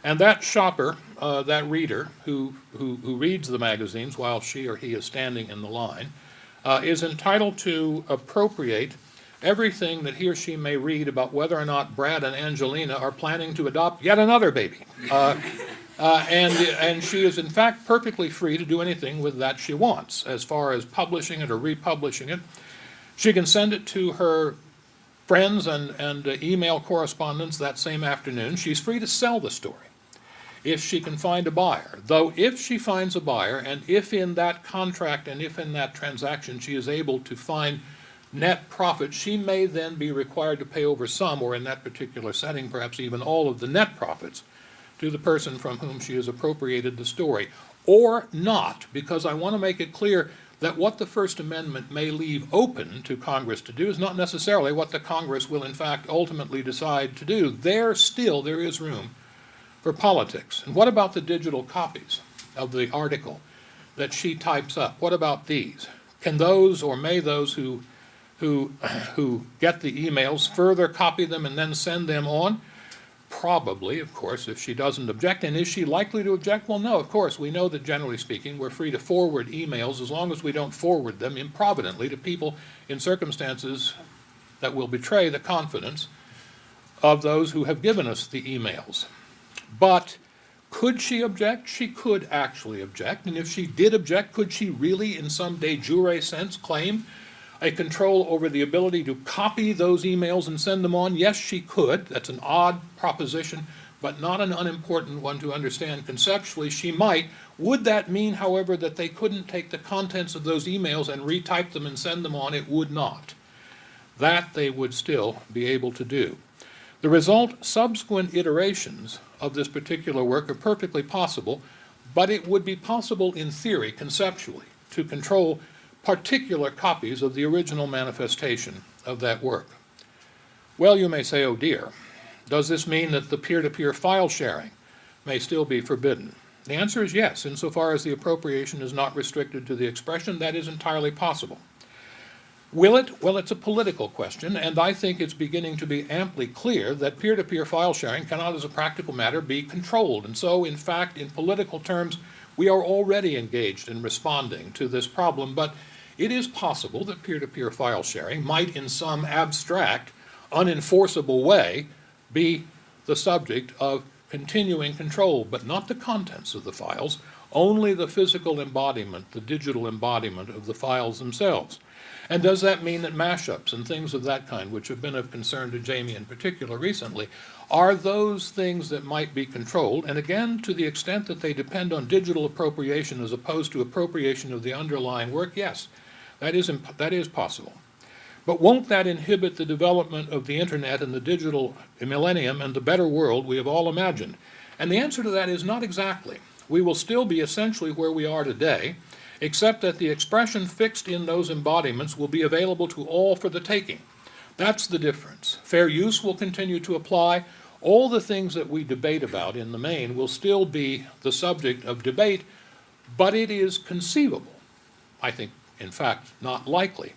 And that shopper, that reader who reads the magazines while she or he is standing in the line, is entitled to appropriate everything that he or she may read about whether or not Brad and Angelina are planning to adopt yet another baby. And she is in fact perfectly free to do anything with that she wants, as far as publishing it or republishing it. She can send it to her friends and email correspondence that same afternoon. She's free to sell the story if she can find a buyer. Though if she finds a buyer, and if in that contract and if in that transaction she is able to find net profit, she may then be required to pay over some, or in that particular setting, perhaps even all of the net profits to the person from whom she has appropriated the story. Or not, because I want to make it clear that what the First Amendment may leave open to Congress to do is not necessarily what the Congress will in fact ultimately decide to do. There is room for politics. And what about the digital copies of the article that she types up? What about these? Can those, or may those who get the emails further copy them and then send them on? Probably, of course, if she doesn't object. And is she likely to object? Well, no, of course. We know that generally speaking, we're free to forward emails as long as we don't forward them improvidently to people in circumstances that will betray the confidence of those who have given us the emails. But could she object? She could actually object. And if she did object, could she really, in some de jure sense, claim a control over the ability to copy those emails and send them on? Yes, she could. That's an odd proposition, but not an unimportant one to understand conceptually. She might. Would that mean, however, that they couldn't take the contents of those emails and retype them and send them on? It would not. That they would still be able to do. The result, subsequent iterations of this particular work are perfectly possible, but it would be possible in theory, conceptually, to control particular copies of the original manifestation of that work. Well, you may say, oh dear, does this mean that the peer-to-peer file sharing may still be forbidden? The answer is yes. Insofar as the appropriation is not restricted to the expression, that is entirely possible. Will it? Well, it's a political question, and I think it's beginning to be amply clear that peer-to-peer file sharing cannot, as a practical matter, be controlled. And so, in fact, in political terms, we are already engaged in responding to this problem, but it is possible that peer-to-peer file sharing might, in some abstract, unenforceable way, be the subject of continuing control, but not the contents of the files, only the physical embodiment, the digital embodiment of the files themselves. And does that mean that mashups and things of that kind, which have been of concern to Jamie in particular recently, are those things that might be controlled? And again, to the extent that they depend on digital appropriation as opposed to appropriation of the underlying work, yes, that is possible. But won't that inhibit the development of the internet and the digital millennium and the better world we have all imagined? And the answer to that is not exactly. We will still be essentially where we are today, except that the expression fixed in those embodiments will be available to all for the taking. That's the difference. Fair use will continue to apply. All the things that we debate about in the main will still be the subject of debate, but it is conceivable, I think, in fact, not likely,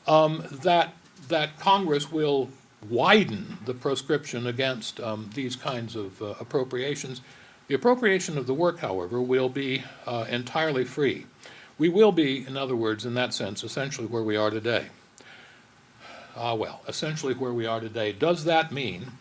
that Congress will widen the proscription against these kinds of appropriations. The appropriation of the work, however, will be entirely free. We will be, in other words, in that sense, essentially where we are today. Essentially where we are today. Does that mean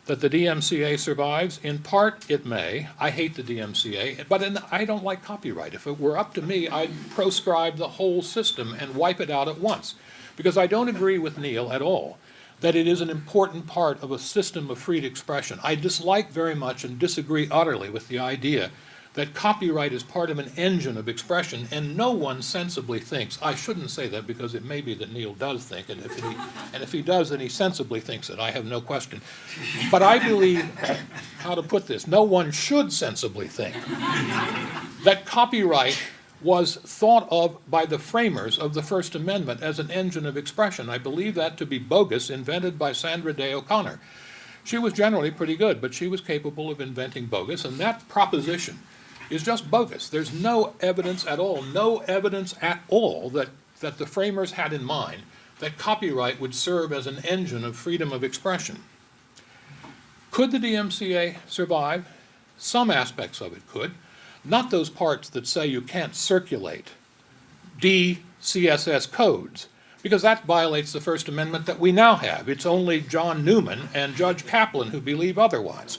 that the DMCA survives? In part, it may. I hate the DMCA, but I don't like copyright. If it were up to me, I'd proscribe the whole system and wipe it out at once. Because I don't agree with Neil at all that it is an important part of a system of freed expression. I dislike very much and disagree utterly with the idea that copyright is part of an engine of expression, and no one sensibly thinks, I shouldn't say that because it may be that Neil does think, and if he does, then he sensibly thinks it, I have no question. But I believe, how to put this, no one should sensibly think that copyright was thought of by the framers of the First Amendment as an engine of expression. I believe that to be bogus, invented by Sandra Day O'Connor. She was generally pretty good, but she was capable of inventing bogus, and that proposition is just bogus. There's no evidence at all that the framers had in mind that copyright would serve as an engine of freedom of expression. Could the DMCA survive? Some aspects of it could. Not those parts that say you can't circulate DCSS codes, because that violates the First Amendment that we now have. It's only John Newman and Judge Kaplan who believe otherwise.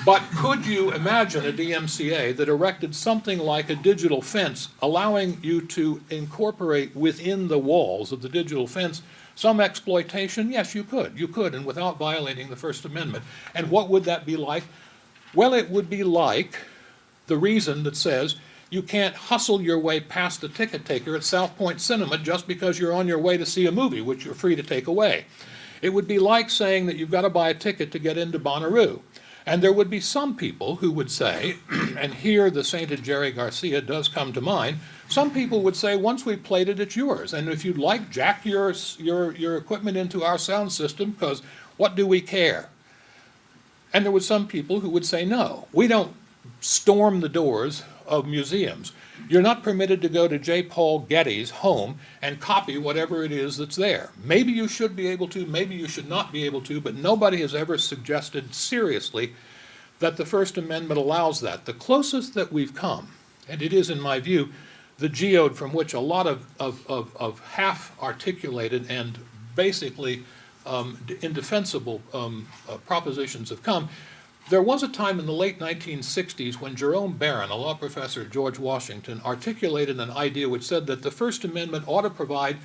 But could you imagine a DMCA that erected something like a digital fence, allowing you to incorporate within the walls of the digital fence some exploitation? Yes, you could. You could, and without violating the First Amendment. And what would that be like? Well, it would be like the reason that says you can't hustle your way past the ticket taker at South Point Cinema just because you're on your way to see a movie, which you're free to take away. It would be like saying that you've got to buy a ticket to get into Bonnaroo. And there would be some people who would say, and here the sainted Jerry Garcia does come to mind, some people would say, once we've played it, it's yours. And if you'd like, jack your equipment into our sound system, because what do we care? And there were some people who would say, no, we don't storm the doors of museums. You're not permitted to go to J. Paul Getty's home and copy whatever it is that's there. Maybe you should be able to, maybe you should not be able to, but nobody has ever suggested seriously that the First Amendment allows that. The closest that we've come, and it is, in my view, the geode from which a lot of half-articulated and basically indefensible propositions have come. There was a time in the late 1960s when Jerome Barron, a law professor at George Washington, articulated an idea which said that the First Amendment ought to provide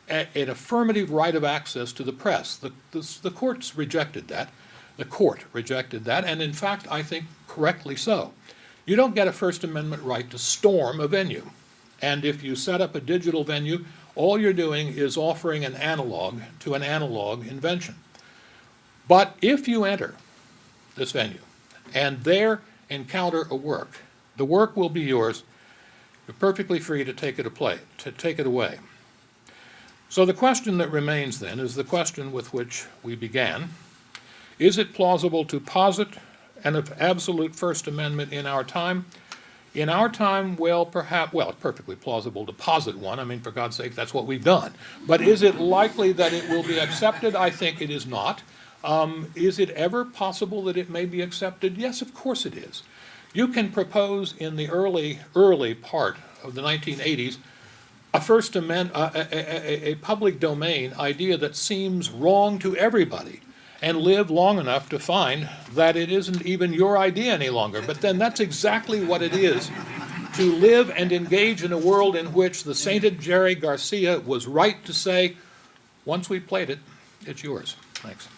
an affirmative right of access to the press. The courts rejected that. The court rejected that, and in fact, I think correctly so. You don't get a First Amendment right to storm a venue. And if you set up a digital venue, all you're doing is offering an analog to an analog invention. But if you enter this venue and there encounter a work, the work will be yours. You're perfectly free to take it away. So the question that remains then is the question with which we began. Is it plausible to posit an absolute First Amendment in our time? In our time, well, perhaps, well, it's perfectly plausible to posit one. I mean, for God's sake, that's what we've done. But is it likely that it will be accepted? I think it is not. Is it ever possible that it may be accepted? Yes, of course it is. You can propose in the early part of the 1980s a First Amendment, a public domain idea that seems wrong to everybody, and live long enough to find that it isn't even your idea any longer. But then that's exactly what it is to live and engage in a world in which the sainted Jerry Garcia was right to say, once we've played it, it's yours. Thanks.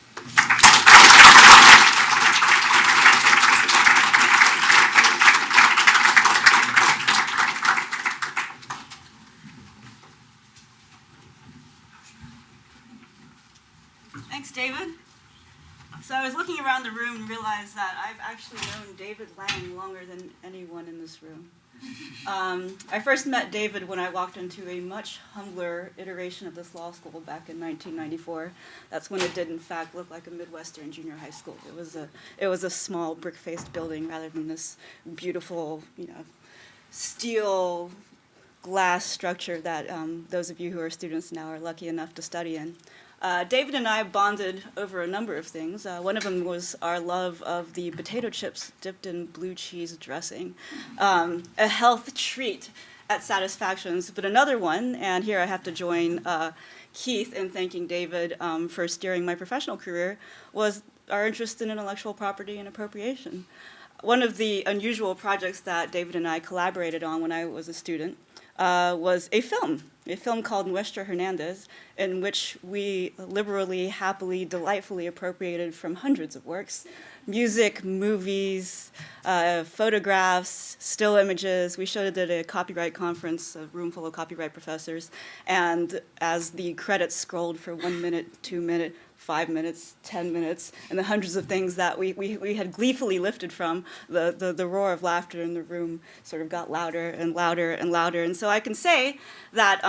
Thanks, David. So I was looking around the room and realized that I've actually known David Lange longer than anyone in this room. I first met David when I walked into a much humbler iteration of this law school back in 1994. That's when it did, in fact, look like a Midwestern junior high school. It was a small brick-faced building rather than this beautiful, steel glass structure that those of you who are students now are lucky enough to study in. David and I bonded over a number of things. One of them was our love of the potato chips dipped in blue cheese dressing, a health treat at satisfactions, but another one, and here I have to join Keith in thanking David for steering my professional career, was our interest in intellectual property and appropriation. One of the unusual projects that David and I collaborated on when I was a student was a film called Nuestra Hernandez, in which we liberally, happily, delightfully appropriated from hundreds of works, music, movies, photographs, still images. We showed it at a copyright conference, a room full of copyright professors, and as the credits scrolled for 1 minute, 2 minutes, 5 minutes, 10 minutes, and the hundreds of things that we had gleefully lifted from, the roar of laughter in the room sort of got louder and louder and louder. And so I can say that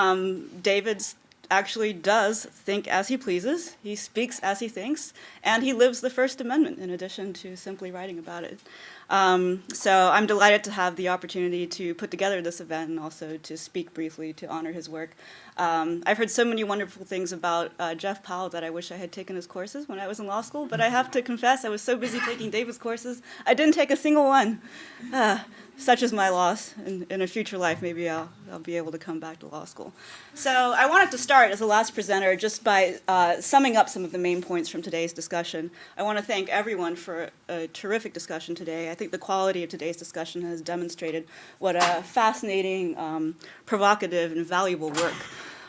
David actually does think as he pleases, he speaks as he thinks, and he lives the First Amendment in addition to simply writing about it. So I'm delighted to have the opportunity to put together this event and also to speak briefly to honor his work. I've heard so many wonderful things about Jeff Powell that I wish I had taken his courses when I was in law school, but I have to confess I was so busy taking David's courses, I didn't take a single one. Such is my loss. In a future life, maybe I'll be able to come back to law school. So I wanted to start as the last presenter just by summing up some of the main points from today's discussion. I want to thank everyone for a terrific discussion today. I think the quality of today's discussion has demonstrated what a fascinating, provocative, and valuable work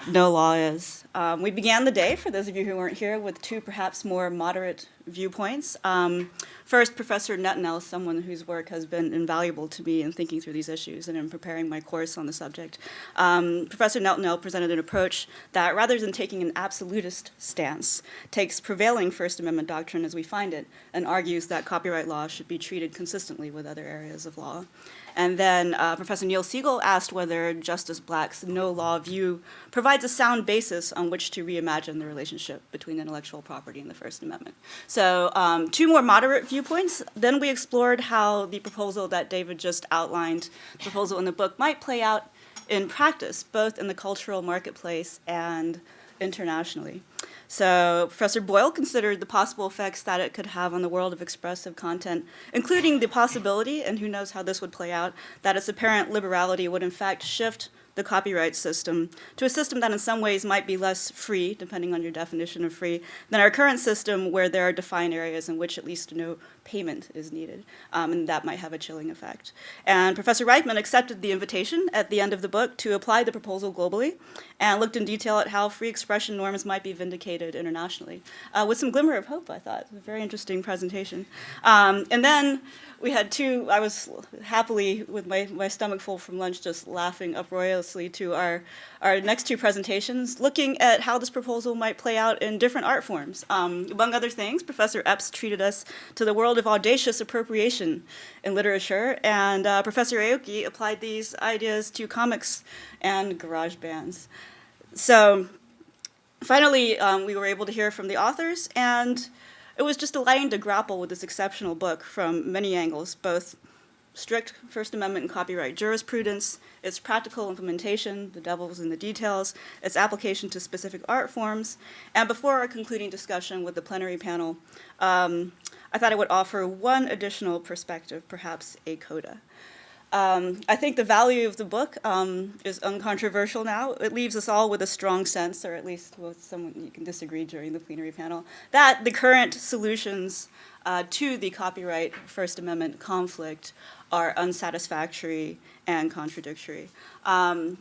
no law is. We began the day, for those of you who weren't here, with two perhaps more moderate viewpoints. First, Professor Nettenell, someone whose work has been invaluable to me in thinking through these issues and in preparing my course on the subject. Professor Nettenell presented an approach that, rather than taking an absolutist stance, takes prevailing First Amendment doctrine as we find it and argues that copyright law should be treated consistently with other areas of law. And then Professor Neil Siegel asked whether Justice Black's no-law view provides a sound basis on which to reimagine the relationship between intellectual property and the First Amendment. So two more moderate viewpoints. Then we explored how the proposal that David just outlined, the proposal in the book, might play out in practice, both in the cultural marketplace and internationally. So Professor Boyle considered the possible effects that it could have on the world of expressive content, including the possibility, and who knows how this would play out, that its apparent liberality would in fact shift the copyright system to a system that in some ways might be less free, depending on your definition of free, than our current system where there are defined areas in which at least no payment is needed, and that might have a chilling effect. And Professor Reichman accepted the invitation at the end of the book to apply the proposal globally and looked in detail at how free expression norms might be vindicated internationally, with some glimmer of hope, I thought. It was a very interesting presentation. And then we had two, I was happily, with my stomach full from lunch, just laughing uproariously to our next two presentations, looking at how this proposal might play out in different art forms. Among other things, Professor Epps treated us to the world of audacious appropriation in literature, and Professor Aoki applied these ideas to comics and garage bands. So finally, we were able to hear from the authors, and it was just delighting to grapple with this exceptional book from many angles, both strict First Amendment and copyright jurisprudence, its practical implementation, the devil's in the details, its application to specific art forms, and before our concluding discussion with the plenary panel, I thought I would offer one additional perspective, perhaps a coda. I think the value of the book is uncontroversial now. It leaves us all with a strong sense, or at least with someone you can disagree during the plenary panel, that the current solutions to the copyright First Amendment conflict are unsatisfactory and contradictory.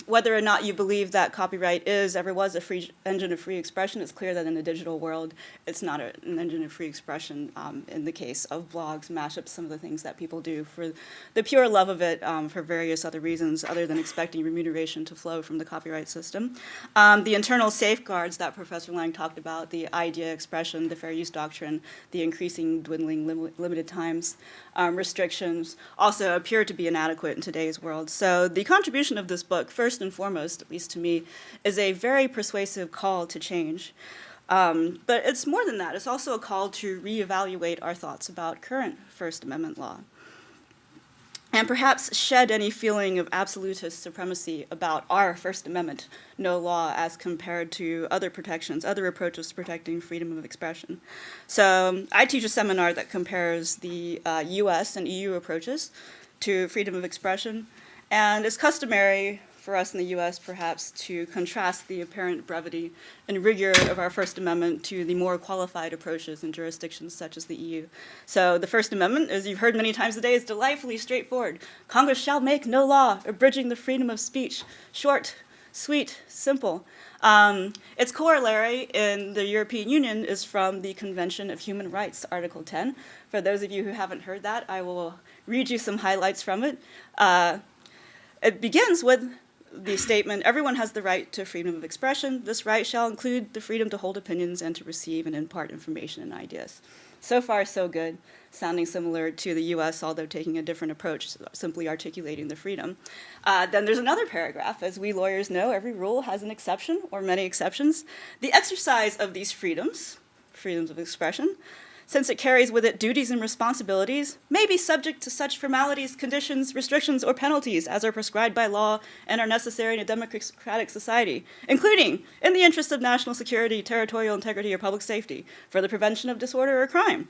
Whether or not you believe that copyright is, ever was, a free engine of free expression, it's clear that in the digital world, it's not an engine of free expression in the case of blogs, mashups, some of the things that people do for the pure love of it for various other reasons other than expecting remuneration to flow from the copyright system. The internal safeguards that Professor Lange talked about, the idea expression, the fair use doctrine, the increasing, dwindling, limited times, restrictions also appear to be inadequate in today's world. So the contribution of this book, first and foremost, at least to me, is a very persuasive call to change. But it's more than that. It's also a call to reevaluate our thoughts about current First Amendment law, and perhaps shed any feeling of absolutist supremacy about our First Amendment no law as compared to other protections, other approaches to protecting freedom of expression. So I teach a seminar that compares the US and EU approaches to freedom of expression, and it's customary for us in the US, perhaps, to contrast the apparent brevity and rigor of our First Amendment to the more qualified approaches in jurisdictions such as the EU. So the First Amendment, as you've heard many times today, is delightfully straightforward. Congress shall make no law abridging the freedom of speech. Short, sweet, simple. Its corollary in the European Union is from the Convention of Human Rights, Article 10. For those of you who haven't heard that, I will read you some highlights from it. It begins with the statement, everyone has the right to freedom of expression. This right shall include the freedom to hold opinions and to receive and impart information and ideas. So far, so good, sounding similar to the US, although taking a different approach, simply articulating the freedom. Then there's another paragraph. As we lawyers know, every rule has an exception or many exceptions. The exercise of these freedoms of expression, since it carries with it duties and responsibilities, may be subject to such formalities, conditions, restrictions, or penalties as are prescribed by law and are necessary in a democratic society, including in the interest of national security, territorial integrity, or public safety, for the prevention of disorder or crime,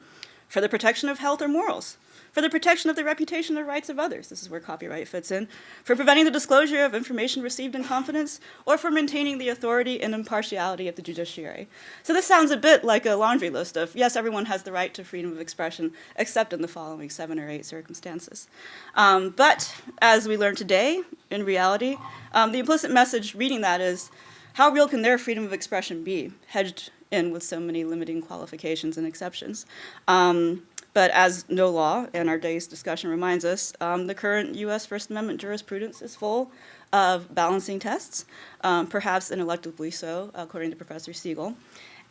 for the protection of health or morals, for the protection of the reputation or rights of others, this is where copyright fits in, for preventing the disclosure of information received in confidence, or for maintaining the authority and impartiality of the judiciary. So this sounds a bit like a laundry list of, yes, everyone has the right to freedom of expression, except in the following 7 or 8 circumstances. But as we learned today, in reality, the implicit message reading that is, how real can their freedom of expression be, hedged in with so many limiting qualifications and exceptions? But as no law, and our day's discussion reminds us, the current US First Amendment jurisprudence is full of balancing tests, perhaps ineluctably so, according to Professor Siegel.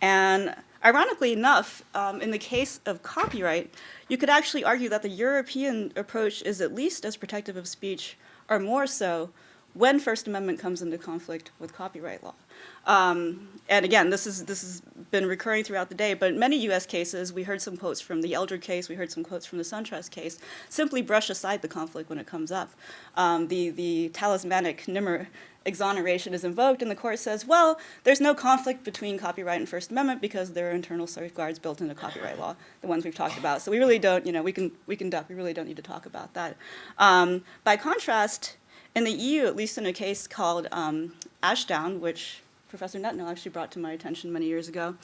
And ironically enough, in the case of copyright, you could actually argue that the European approach is at least as protective of speech, or more so, when First Amendment comes into conflict with copyright law. And again, this has been recurring throughout the day, but in many US cases, we heard some quotes from the Eldred case, we heard some quotes from the SunTrust case, simply brush aside the conflict when it comes up. The talismanic Nimmer exoneration is invoked, and the court says, well, there's no conflict between copyright and First Amendment because there are internal safeguards built into copyright law, the ones we've talked about. So we really don't, we can duck, we really don't need to talk about that. By contrast, in the EU, at least in a case called Ashdown, which Professor Netnell actually brought to my attention many years ago,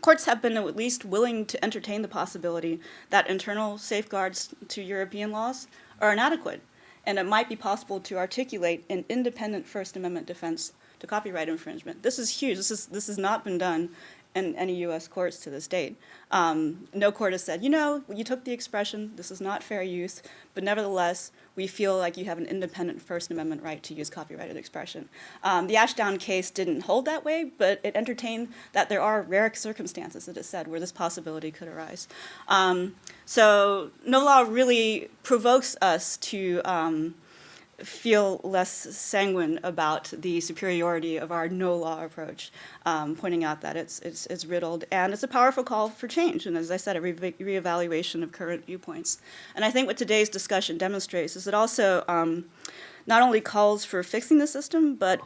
courts have been at least willing to entertain the possibility that internal safeguards to European laws are inadequate, and it might be possible to articulate an independent First Amendment defense to copyright infringement. This is huge. This has not been done in any US courts to this date. No court has said, you took the expression, this is not fair use, but nevertheless, we feel like you have an independent First Amendment right to use copyrighted expression. The Ashdown case didn't hold that way, but it entertained that there are rare circumstances, that it said, where this possibility could arise. So no law really provokes us to feel less sanguine about the superiority of our no law approach, pointing out that it's riddled, and it's a powerful call for change, and as I said, a reevaluation of current viewpoints. And I think what today's discussion demonstrates is it also not only calls for fixing the system, but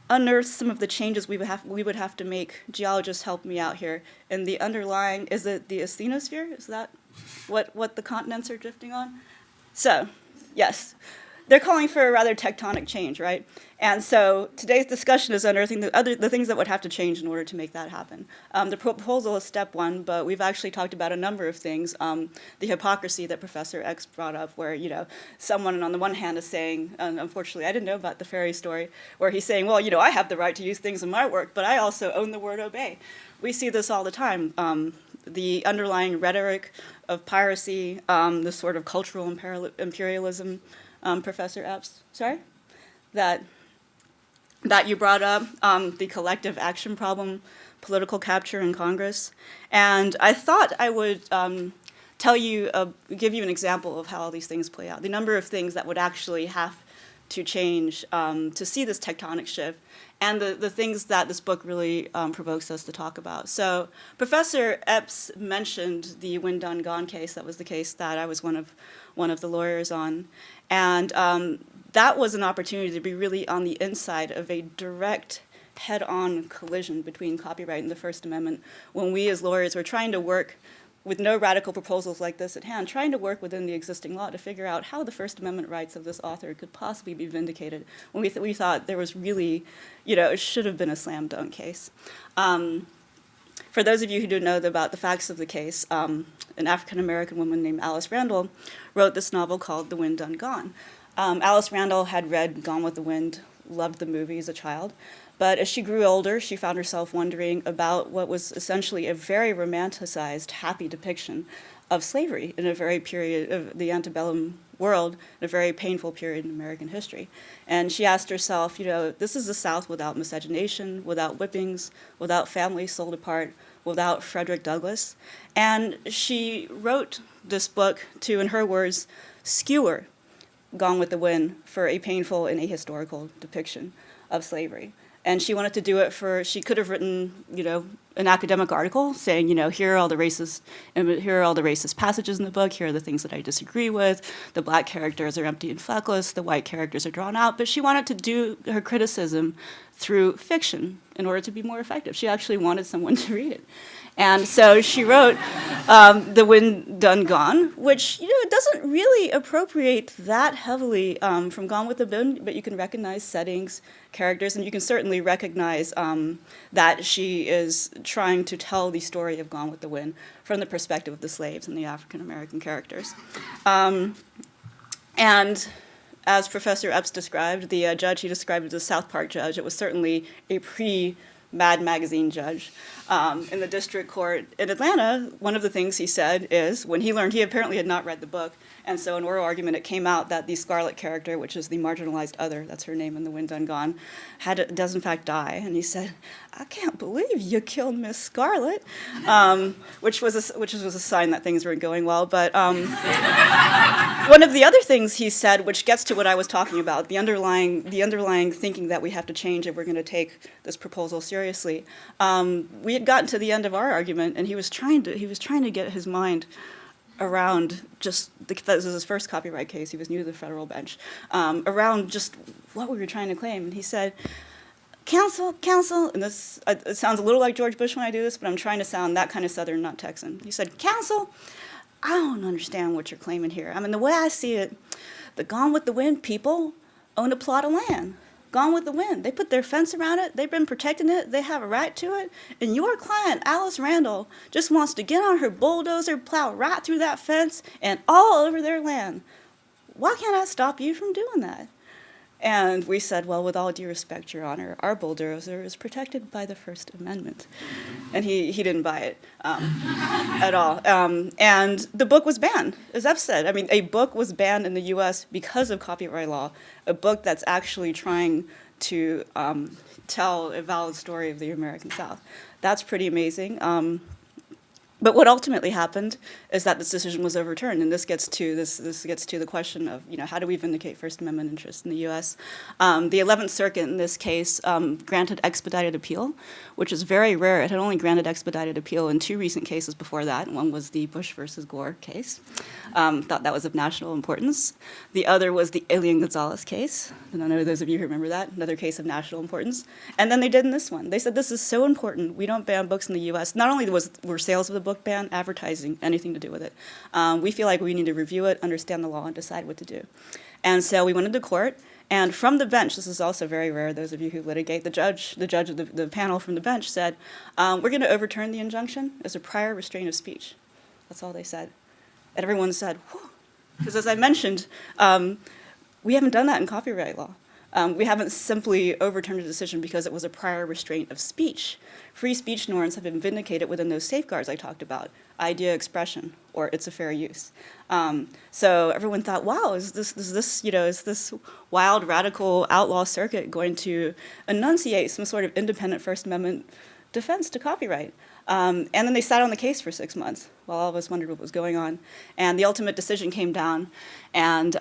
unearths some of the changes we would have to make. Geologists help me out here. And the underlying, is it the asthenosphere? Is that what the continents are drifting on? So, yes. They're calling for a rather tectonic change, right? And so today's discussion is unearthing the things that would have to change in order to make that happen. The proposal is step 1, but we've actually talked about a number of things. The hypocrisy that Professor X brought up, where someone on the one hand is saying, and unfortunately I didn't know about the fairy story, where he's saying, well, I have the right to use things in my work, but I also own the word obey. We see this all the time. The underlying rhetoric of piracy, the sort of cultural imperialism. Professor Epps, sorry, that you brought up, the collective action problem, political capture in Congress, and I thought I would give you an example of how all these things play out. The number of things that would actually have to change to see this tectonic shift, and the things that this book really provokes us to talk about. So Professor Epps mentioned the Win Done Gone case. That was the case that I was one of the lawyers on. And that was an opportunity to be really on the inside of a direct head-on collision between copyright and the First Amendment, when we as lawyers were trying to work with no radical proposals like this at hand, trying to work within the existing law to figure out how the First Amendment rights of this author could possibly be vindicated when we thought there was really, it should have been a slam dunk case. For those of you who don't know about the facts of the case, an African-American woman named Alice Randall wrote this novel called The Wind Done Gone. Alice Randall had read Gone with the Wind, loved the movie as a child, but as she grew older, she found herself wondering about what was essentially a very romanticized, happy depiction of slavery in a very period of the antebellum world, in a very painful period in American history. And she asked herself, this is the South without miscegenation, without whippings, without families sold apart, without Frederick Douglass. And she wrote this book to, in her words, skewer Gone with the Wind for a painful and ahistorical depiction of slavery. And she wanted to do it she could have written, an academic article saying, here are all the racist passages in the book, here are the things that I disagree with, the black characters are empty and fleckless, the white characters are drawn out, but she wanted to do her criticism through fiction in order to be more effective. She actually wanted someone to read it. And so she wrote The Wind Done Gone, which doesn't really appropriate that heavily from Gone with the Wind, but you can recognize settings, characters, and you can certainly recognize that she is trying to tell the story of Gone with the Wind from the perspective of the slaves and the African-American characters. And as Professor Epps described, the judge he described as a South Park judge, it was certainly a Mad Magazine judge. In the district court in Atlanta, one of the things he said is, when he learned, he apparently had not read the book, and so in oral argument it came out that the Scarlet character, which is the marginalized other, that's her name in The Wind Done Gone, does in fact die. And he said, I can't believe you killed Miss Scarlet, which was a sign that things weren't going well. But one of the other things he said, which gets to what I was talking about, the underlying thinking that we have to change if we're going to take this proposal seriously. We had gotten to the end of our argument, and he was trying to get his mind around this was his first copyright case. He was new to the federal bench, around just what we were trying to claim. And he said, counsel, and this, it sounds a little like George Bush when I do this, but I'm trying to sound that kind of Southern, not Texan. He said, counsel, I don't understand what you're claiming here. I mean, the way I see it, the Gone with the Wind people own a plot of land. Gone with the Wind. They put their fence around it. They've been protecting it. They have a right to it. And your client, Alice Randall, just wants to get on her bulldozer, plow right through that fence and all over their land. Why can't I stop you from doing that? And we said, well, with all due respect, Your Honor, our bulldozer is protected by the First Amendment. And he didn't buy it at all. And the book was banned, as I've said. I mean, a book was banned in the U.S. because of copyright law, a book that's actually trying to tell a valid story of the American South. That's pretty amazing. But what ultimately happened is that this decision was overturned, and this gets to the question of, how do we vindicate First Amendment interests in the U.S.? The 11th Circuit in this case granted expedited appeal, which is very rare. It had only granted expedited appeal in 2 recent cases before that. One was the Bush versus Gore case. Thought that was of national importance. The other was the Alien Gonzalez case. And I know those of you who remember that, another case of national importance. And then they did in this one. They said, this is so important. We don't ban books in the U.S. Not only were sales of the book banned, advertising, anything to do with it. We feel like we need to review it, understand the law, and decide what to do. And so we went into court, and from the bench, this is also very rare, those of you who litigate, the judge of the panel from the bench said, we're going to overturn the injunction as a prior restraint of speech. That's all they said. And everyone said, whew. Because as I mentioned, we haven't done that in copyright law. We haven't simply overturned a decision because it was a prior restraint of speech. Free speech norms have been vindicated within those safeguards I talked about, idea expression, or it's a fair use. So everyone thought, wow, is this wild, radical outlaw circuit going to enunciate some sort of independent First Amendment defense to copyright? And then they sat on the case for 6 months while all of us wondered what was going on. And the ultimate decision came down and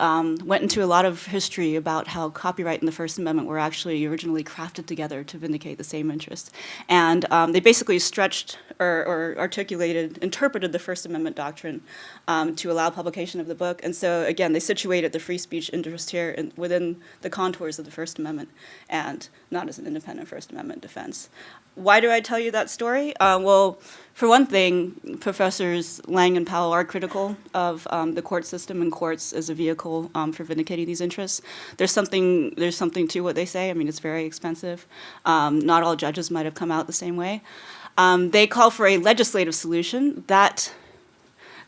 went into a lot of history about how copyright and the First Amendment were actually originally crafted together to vindicate the same interests. And they basically stretched or interpreted the First Amendment doctrine to allow publication of the book. And so, again, they situated the free speech interest here within the contours of the First Amendment and not as an independent First Amendment defense. Why do I tell you that story? Well, for one thing, Professor authors, Lange and Powell, are critical of the court system and courts as a vehicle for vindicating these interests. There's something to what they say. I mean, it's very expensive. Not all judges might have come out the same way. They call for a legislative solution that,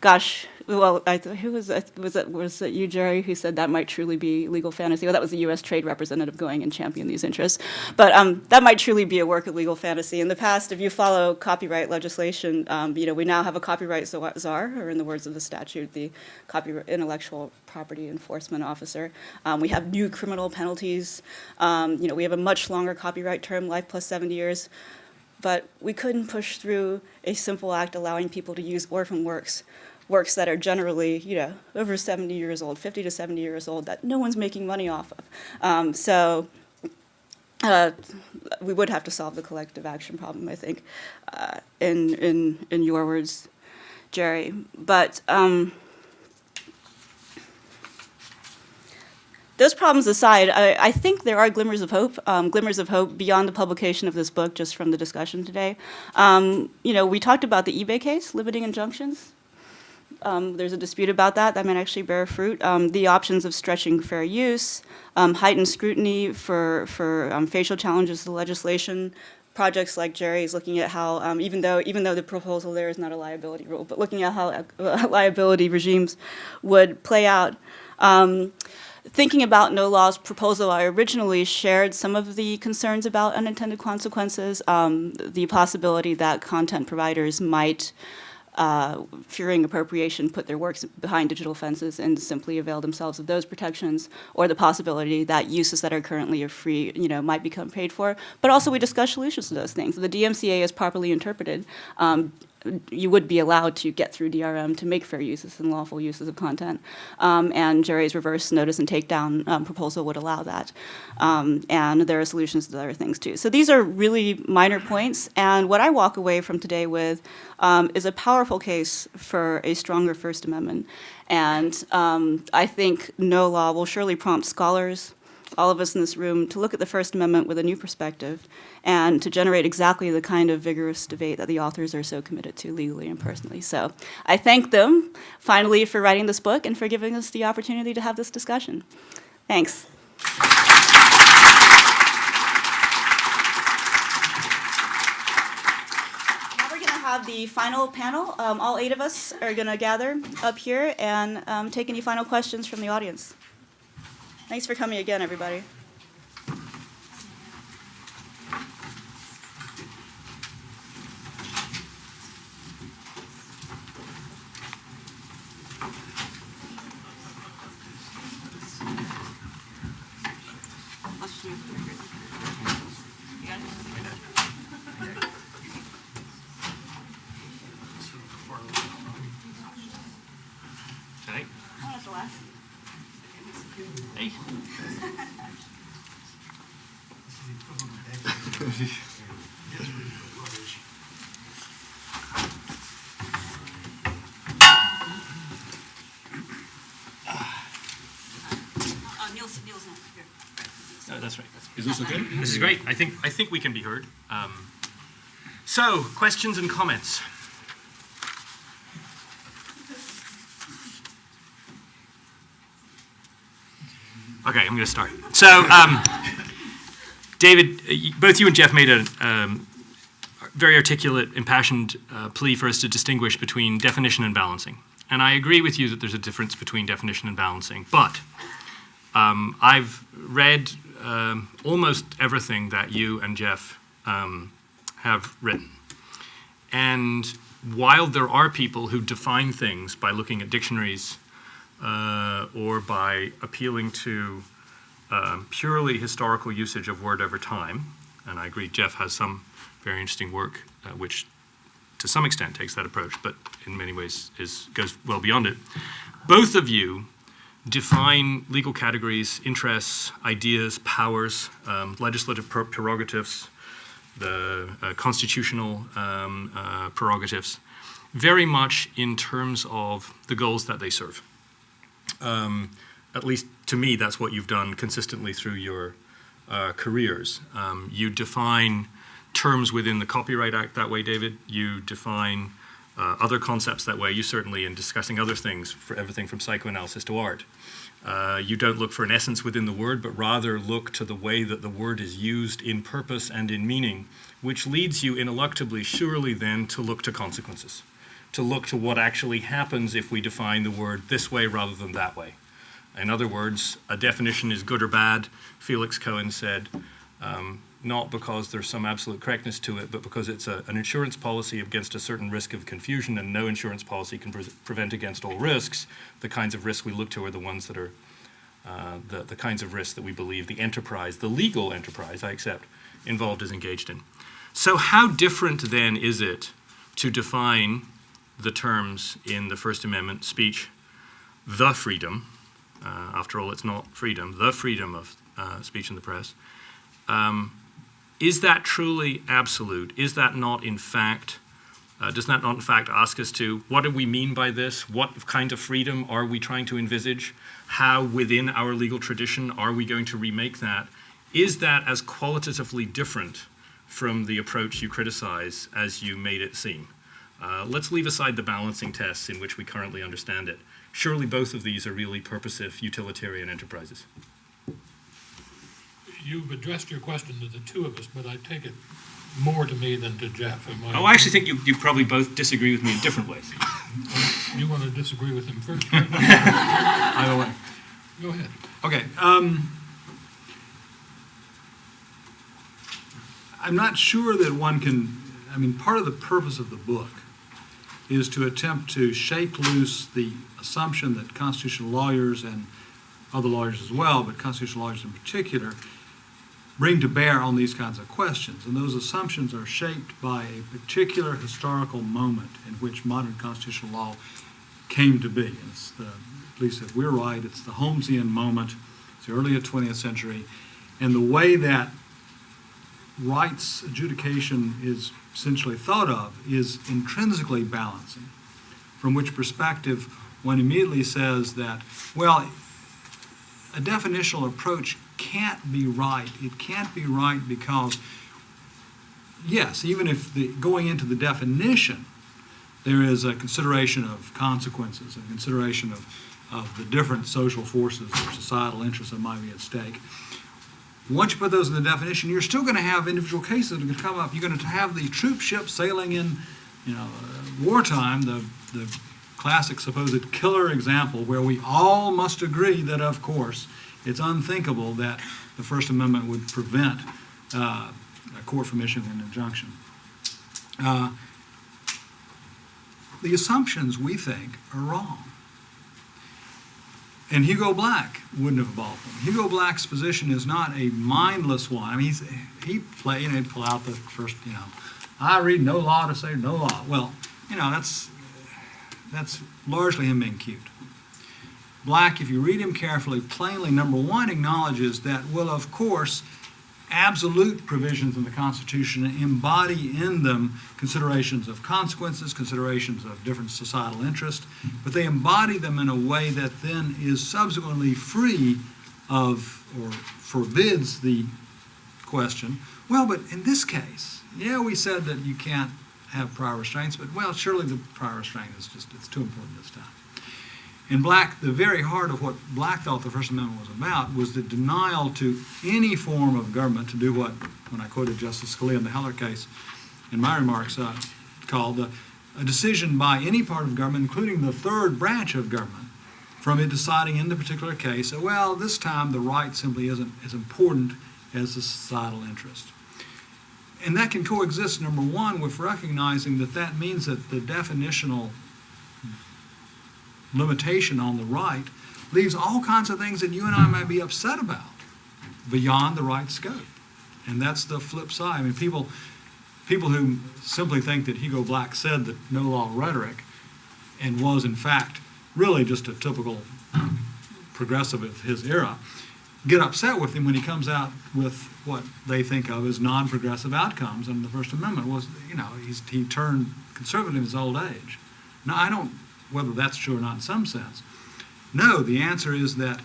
gosh, well, who was it? Was it you, Jerry, who said that might truly be legal fantasy? Well, that was the U.S. Trade Representative going and championing these interests. But that might truly be a work of legal fantasy. In the past, if you follow copyright legislation, we now have a copyright czar, or in the words of the statute, the intellectual property enforcement officer. We have new criminal penalties. We have a much longer copyright term, life plus 70 years. But we couldn't push through a simple act allowing people to use orphan works that are generally, over 70 years old, 50 to 70 years old, that no one's making money off of. So we would have to solve the collective action problem, I think, in your words, Jerry. But those problems aside, I think there are glimmers of hope beyond the publication of this book, just from the discussion today. We talked about the eBay case, limiting injunctions. There's a dispute about that. That might actually bear fruit. The options of stretching fair use, heightened scrutiny for facial challenges to the legislation, projects like Jerry's looking at how, even though the proposal there is not a liability rule, but looking at how liability regimes would play out. Thinking about No Law's proposal, I originally shared some of the concerns about unintended consequences, the possibility that content providers might, fearing appropriation, put their works behind digital fences and simply avail themselves of those protections, or the possibility that uses that are currently free, might become paid for. But also we discuss solutions to those things. The Dmca is properly interpreted. You would be allowed to get through DRM to make fair uses and lawful uses of content. And Jerry's reverse notice and takedown proposal would allow that. And there are solutions to other things too. So these are really minor points. And what I walk away from today with is a powerful case for a stronger First Amendment. And I think No Law will surely prompt scholars, all of us in this room, to look at the First Amendment with a new perspective and to generate exactly the kind of vigorous debate that the authors are so committed to legally and personally. So I thank them, finally, for writing this book and for giving us the opportunity to have this discussion. Thanks. Now we're going to have the final panel. All 8 of us are going to gather up here and take any final questions from the audience. Thanks for coming again, everybody. Tonight? I want us to last. Hey. Neil's not here. Oh, that's right. Is this okay? This is great. I think we can be heard. So, questions and comments. Okay, I'm going to start. So, David, both you and Jeff made a very articulate, impassioned plea for us to distinguish between definition and balancing. And I agree with you that there's a difference between definition and balancing. But I've read almost everything that you and Jeff have written. And while there are people who define things by looking at dictionaries or by appealing to purely historical usage of word over time, and I agree Jeff has some very interesting work which to some extent takes that approach, but in many ways goes well beyond it. Both of you define legal categories, interests, ideas, powers, legislative prerogatives, the constitutional prerogatives, very much in terms of the goals that they serve. At least to me, that's what you've done consistently through your careers. You define terms within the Copyright Act that way, David. You define other concepts that way. You certainly, in discussing other things, for everything from psychoanalysis to art, you don't look for an essence within the word, but rather look to the way that the word is used in purpose and in meaning, which leads you ineluctably, surely then, to look to consequences, to look to what actually happens if we define the word this way rather than that way. In other words, a definition is good or bad, Felix Cohen said, not because there's some absolute correctness to it, but because it's an insurance policy against a certain risk of confusion, and no insurance policy can prevent against all risks. The kinds of risks we look to are the ones that are the kinds of risks that we believe the enterprise, the legal enterprise, I accept, involved is engaged in. So how different then is it to define the terms in the First Amendment speech, the freedom, after all it's not freedom, the freedom of speech in the press, is that truly absolute? Is that not in fact, does that not in fact ask us to, what do we mean by this? What kind of freedom are we trying to envisage? How within our legal tradition are we going to remake that? Is that as qualitatively different from the approach you criticize as you made it seem? Let's leave aside the balancing tests in which we currently understand it. Surely both of these are really purposive utilitarian enterprises. You've addressed your question to the two of us, but I take it more to me than to Jeff. Oh, I actually think you probably both disagree with me in different ways. You want to disagree with him first? Either way. Go ahead. Okay. I'm not sure that one can, I mean, part of the purpose of the book is to attempt to shake loose the assumption that constitutional lawyers and other lawyers as well, but constitutional lawyers in particular, bring to bear on these kinds of questions. And those assumptions are shaped by a particular historical moment in which modern constitutional law came to be. And it's the, at least if we're right, it's the Holmesian moment. It's the early 20th century. And the way that rights adjudication is essentially thought of is intrinsically balancing, from which perspective one immediately says that, well, a definitional approach can't be right. It can't be right because, yes, even if going into the definition, there is a consideration of consequences, a consideration of the different social forces or societal interests that might be at stake. Once you put those in the definition, you're still going to have individual cases that can come up. You're going to have the troop ship sailing in, wartime, the classic supposed killer example where we all must agree that, of course, it's unthinkable that the First Amendment would prevent a court from issuing an injunction. The assumptions, we think, are wrong. And Hugo Black wouldn't have evolved them. Hugo Black's position is not a mindless one. I mean, he'd pull out the first, I read no law to say no law. Well, that's largely him being cute. Black, if you read him carefully, plainly, number one, acknowledges that, well, of course, absolute provisions in the Constitution embody in them considerations of consequences, considerations of different societal interests, but they embody them in a way that then is subsequently free of or forbids the question, well, but in this case, yeah, we said that you can't have prior restraints, but, well, surely the prior restraint is it's too important this time. In Black, the very heart of what Black thought the First Amendment was about was the denial to any form of government to do what, when I quoted Justice Scalia in the Heller case in my remarks, called a decision by any part of government, including the third branch of government, from it deciding in the particular case that, well, this time the right simply isn't as important as the societal interest. And that can coexist, number one, with recognizing that that means that the definitional limitation on the right leaves all kinds of things that you and I might be upset about beyond the right scope. And that's the flip side. I mean, people who simply think that Hugo Black said that no law rhetoric and was in fact really just a typical progressive of his era get upset with him when he comes out with what they think of as non-progressive outcomes under the First Amendment. Was, he turned conservative in his old age. Now, I don't whether that's true or not in some sense. No, the answer is that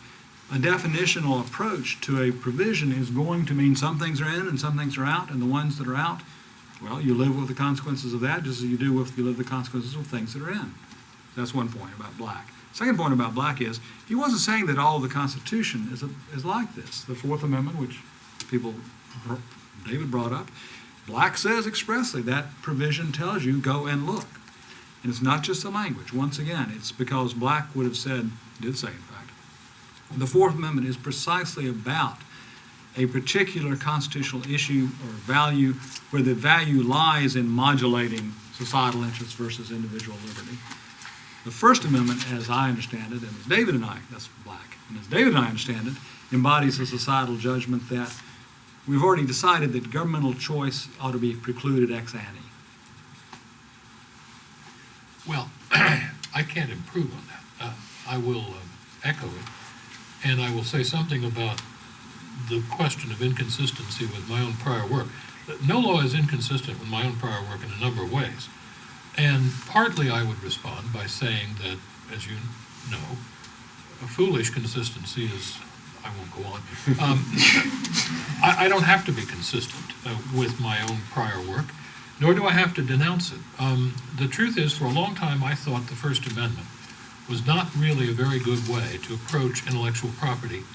a definitional approach to a provision is going to mean some things are in and some things are out, and the ones that are out Well, you live with the consequences of that just as you do with you live with the consequences of things that are in. That's one point about Black. Second point about Black is he wasn't saying that all of the Constitution is like this. The Fourth Amendment, which David brought up, Black says expressly that provision tells you go and look. And it's not just the language. Once again, it's because Black would have said, did say in fact, the Fourth Amendment is precisely about a particular constitutional issue or value where the value lies in modulating societal interests versus individual liberty. The First Amendment, as I understand it, and as David and I, that's Black, and as David and I understand it, embodies a societal judgment that we've already decided that governmental choice ought to be precluded ex ante. Well, I can't improve on that. I will echo it, and I will say something about the question of inconsistency with my own prior work. No law is inconsistent with my own prior work in a number of ways. And partly I would respond by saying that, as you know, a foolish consistency is, I won't go on. I don't have to be consistent with my own prior work, nor do I have to denounce it. The truth is, for a long time, I thought the First Amendment was not really a very good way to approach intellectual property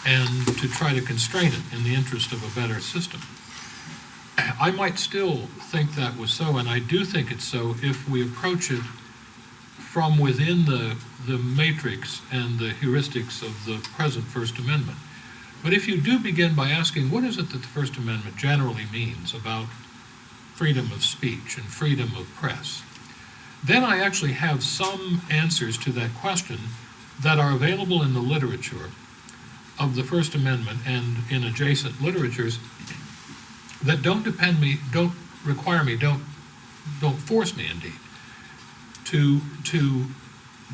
and to try to constrain it in the interest of a better system. I might still think that was so, and I do think it's so if we approach it from within the matrix and the heuristics of the present First Amendment. But if you do begin by asking, what is it that the First Amendment generally means about freedom of speech and freedom of press, then I actually have some answers to that question that are available in the literature of the First Amendment and in adjacent literatures that don't require me, don't force me indeed, to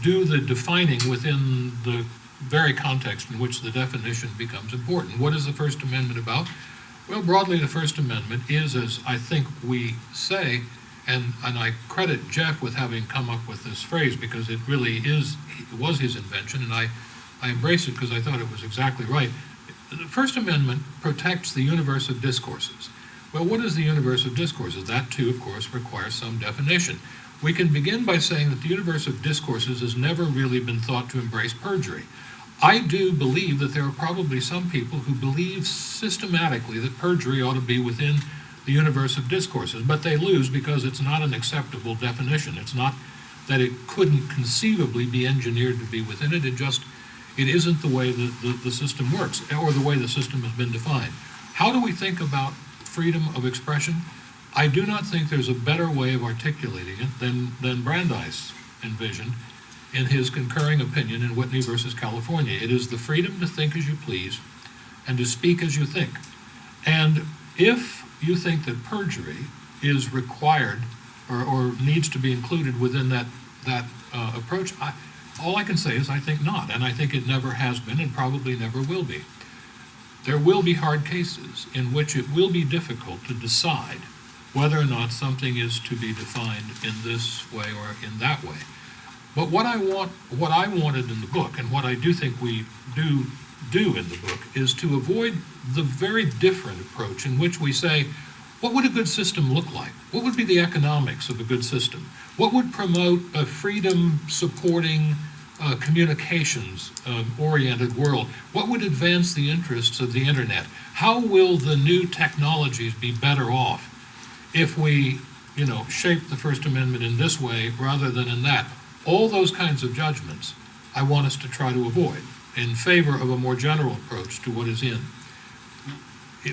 do the defining within the very context in which the definition becomes important. What is the First Amendment about? Well, broadly, the First Amendment is, as I think we say, and I credit Jeff with having come up with this phrase because it really was his invention, and I embrace it because I thought it was exactly right. The First Amendment protects the universe of discourses. Well, what is the universe of discourses? That, too, of course, requires some definition. We can begin by saying that the universe of discourses has never really been thought to embrace perjury. I do believe that there are probably some people who believe systematically that perjury ought to be within the universe of discourses, but they lose because it's not an acceptable definition. It's not that it couldn't conceivably be engineered to be within it. It isn't the way the system works, or the way the system has been defined. How do we think about freedom of expression? I do not think there's a better way of articulating it than Brandeis envisioned in his concurring opinion in Whitney versus California. It is the freedom to think as you please and to speak as you think. And if you think that perjury is required or needs to be included within that approach, all I can say is I think not, and I think it never has been and probably never will be. There will be hard cases in which it will be difficult to decide whether or not something is to be defined in this way or in that way. But what I wanted in the book, and what I do think we do in the book, is to avoid the very different approach in which we say, what would a good system look like? What would be the economics of a good system? What would promote a freedom-supporting, communications-oriented world? What would advance the interests of the internet? How will the new technologies be better off if we, shape the First Amendment in this way rather than in that? All those kinds of judgments I want us to try to avoid in favor of a more general approach to what is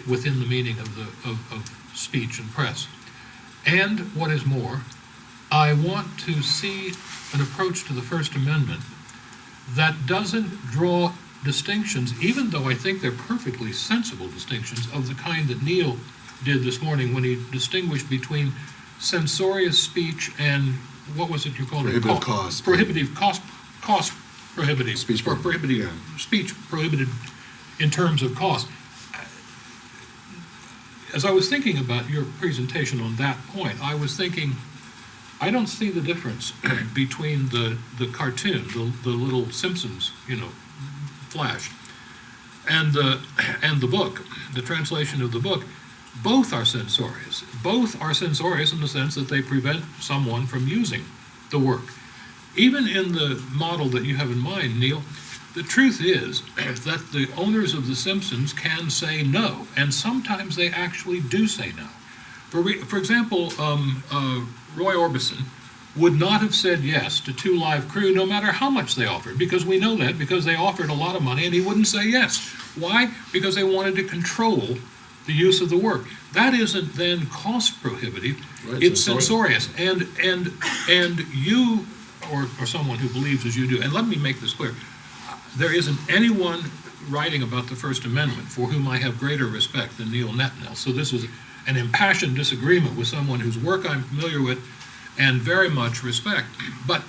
within the meaning of speech and press. And what is more, I want to see an approach to the First Amendment that doesn't draw distinctions, even though I think they're perfectly sensible distinctions of the kind that Neil did this morning when he distinguished between censorious speech and what was it you called it? Prohibitive cost. Prohibitive cost prohibitive. Speech or prohibitive. Yeah. Speech prohibited in terms of cost. As I was thinking about your presentation on that point, I was thinking, I don't see the difference between the cartoon, the little Simpsons, Flash, and the book, the translation of the book. both are censorious. Both are censorious in the sense that they prevent someone from using the work. Even in the model that you have in mind, Neil, the truth is that the owners of The Simpsons can say no, and sometimes they actually do say no. For example, Roy Orbison would not have said yes to 2 Live Crew no matter how much they offered, because we know that, because they offered a lot of money and he wouldn't say yes. Why? Because they wanted to control the use of the work. That isn't then cost prohibitive, Right, it's censorious. And you, or someone who believes as you do, and let me make this clear, there isn't anyone writing about the First Amendment for whom I have greater respect than Neil Netnell. So this is an impassioned disagreement with someone whose work I'm familiar with and very much respect. But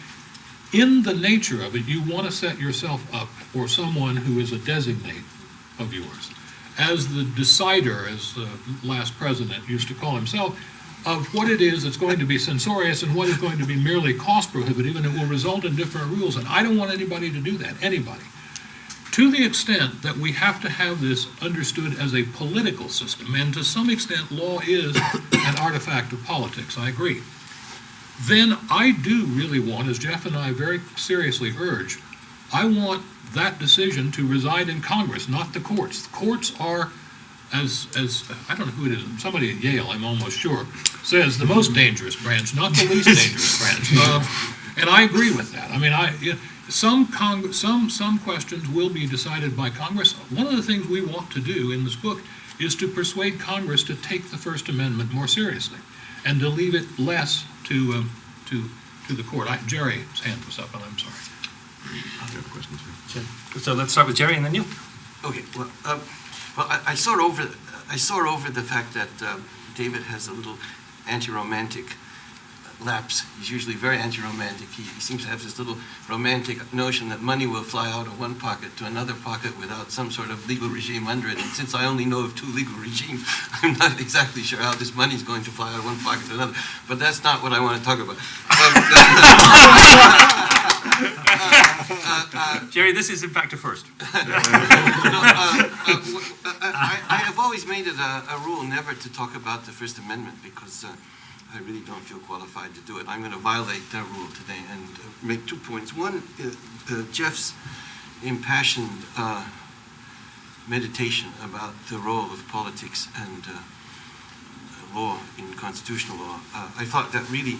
in the nature of it, you want to set yourself up, or someone who is a designate of yours, as the decider, as the last president used to call himself, of what it is that's going to be censorious and what is going to be merely cost prohibitive, and it will result in different rules. And I don't want anybody to do that, anybody. To the extent that we have to have this understood as a political system, and to some extent law is an artifact of politics, I agree, then I do really want, as Jeff and I very seriously urge, I want that decision to reside in Congress, not the courts. The courts are, as I don't know who it is, somebody at Yale, I'm almost sure, says the most dangerous branch, not the least dangerous branch. And I agree with that. I mean, some questions will be decided by Congress. One of the things we want to do in this book is to persuade Congress to take the First Amendment more seriously and to leave it less to the court. Jerry's hand was up, and I'm sorry. So let's start with Jerry and then you. Okay. Well, I sort over the fact that David has a little anti-romantic lapse. He's usually very anti-romantic. He seems to have this little romantic notion that money will fly out of one pocket to another pocket without some sort of legal regime under it. And since I only know of 2 legal regimes, I'm not exactly sure how this money is going to fly out of one pocket to another. But that's not what I want to talk about. Jerry, this is in fact a first. I have always made it a rule never to talk about the First Amendment because I really don't feel qualified to do it. I'm going to violate that rule today and make 2 points. One, Jeff's impassioned meditation about the role of politics and law in constitutional law. I thought that really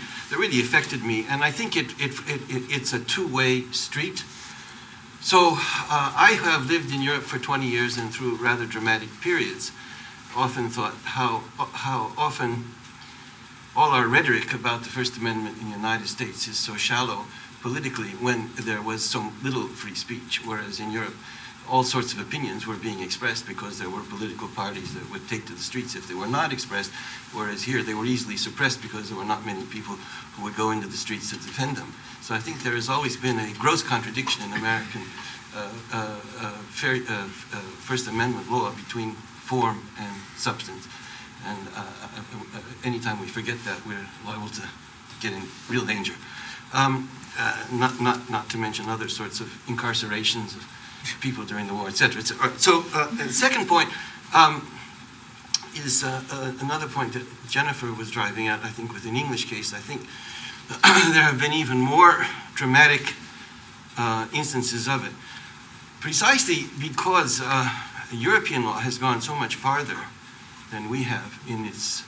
affected me, and I think it's a two-way street. So I have lived in Europe for 20 years and through rather dramatic periods. Often thought how often all our rhetoric about the First Amendment in the United States is so shallow politically when there was so little free speech, whereas in Europe all sorts of opinions were being expressed because there were political parties that would take to the streets if they were not expressed, whereas here they were easily suppressed because there were not many people who would go into the streets to defend them. So I think there has always been a gross contradiction in American First Amendment law between form and substance. And anytime we forget that, we're liable to get in real danger. Not to mention other sorts of incarcerations of people during the war, etc. etc. So the second point is another point that Jennifer was driving at, I think, with an English case. I think there have been even more dramatic instances of it, precisely because European law has gone so much farther than we have in this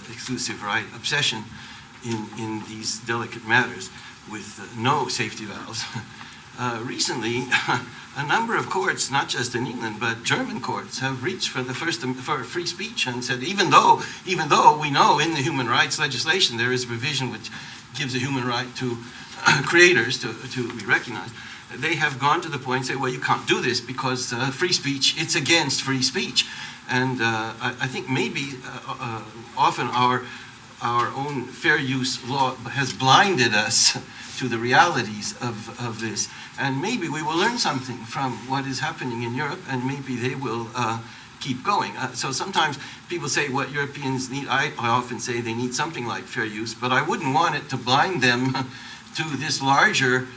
exclusive right obsession in these delicate matters with no safety valves. Recently, a number of courts, not just in England, but German courts, have reached for free speech and said, even though we know in the human rights legislation there is a provision which gives a human right to creators to be recognized, they have gone to the point and say, well, you can't do this because free speech, it's against free speech. And I think maybe often our own fair use law has blinded us to the realities of this. And maybe we will learn something from what is happening in Europe, and maybe they will keep going. So sometimes people say what Europeans need, I often say they need something like fair use, but I wouldn't want it to blind them to this larger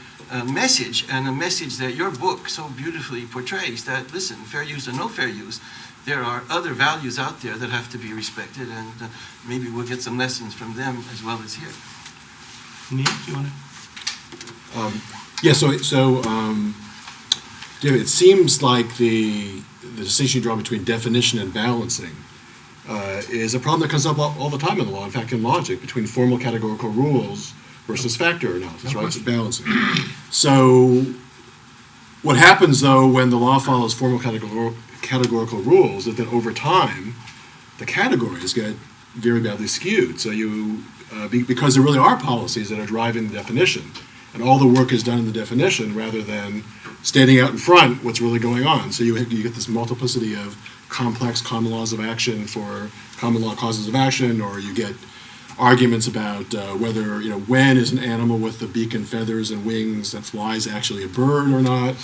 message, and a message that your book so beautifully portrays, that, listen, fair use or no fair use, there are other values out there that have to be respected, and maybe we'll get some lessons from them as well as here. Neil, do you want to? Yeah, David, it seems like the distinction you draw between definition and balancing is a problem that comes up all the time in the law. In fact, in logic, between formal categorical rules versus factor analysis, right? It's balancing. So what happens, though, when the law follows formal categorical rules is that over time, the categories get very badly skewed. So because there really are policies that are driving the definition, and all the work is done in the definition rather than stating out in front what's really going on. So you get this multiplicity of complex common laws of action for common law causes of action, or you get arguments about whether, when is an animal with the beak and feathers and wings that flies actually a bird or not.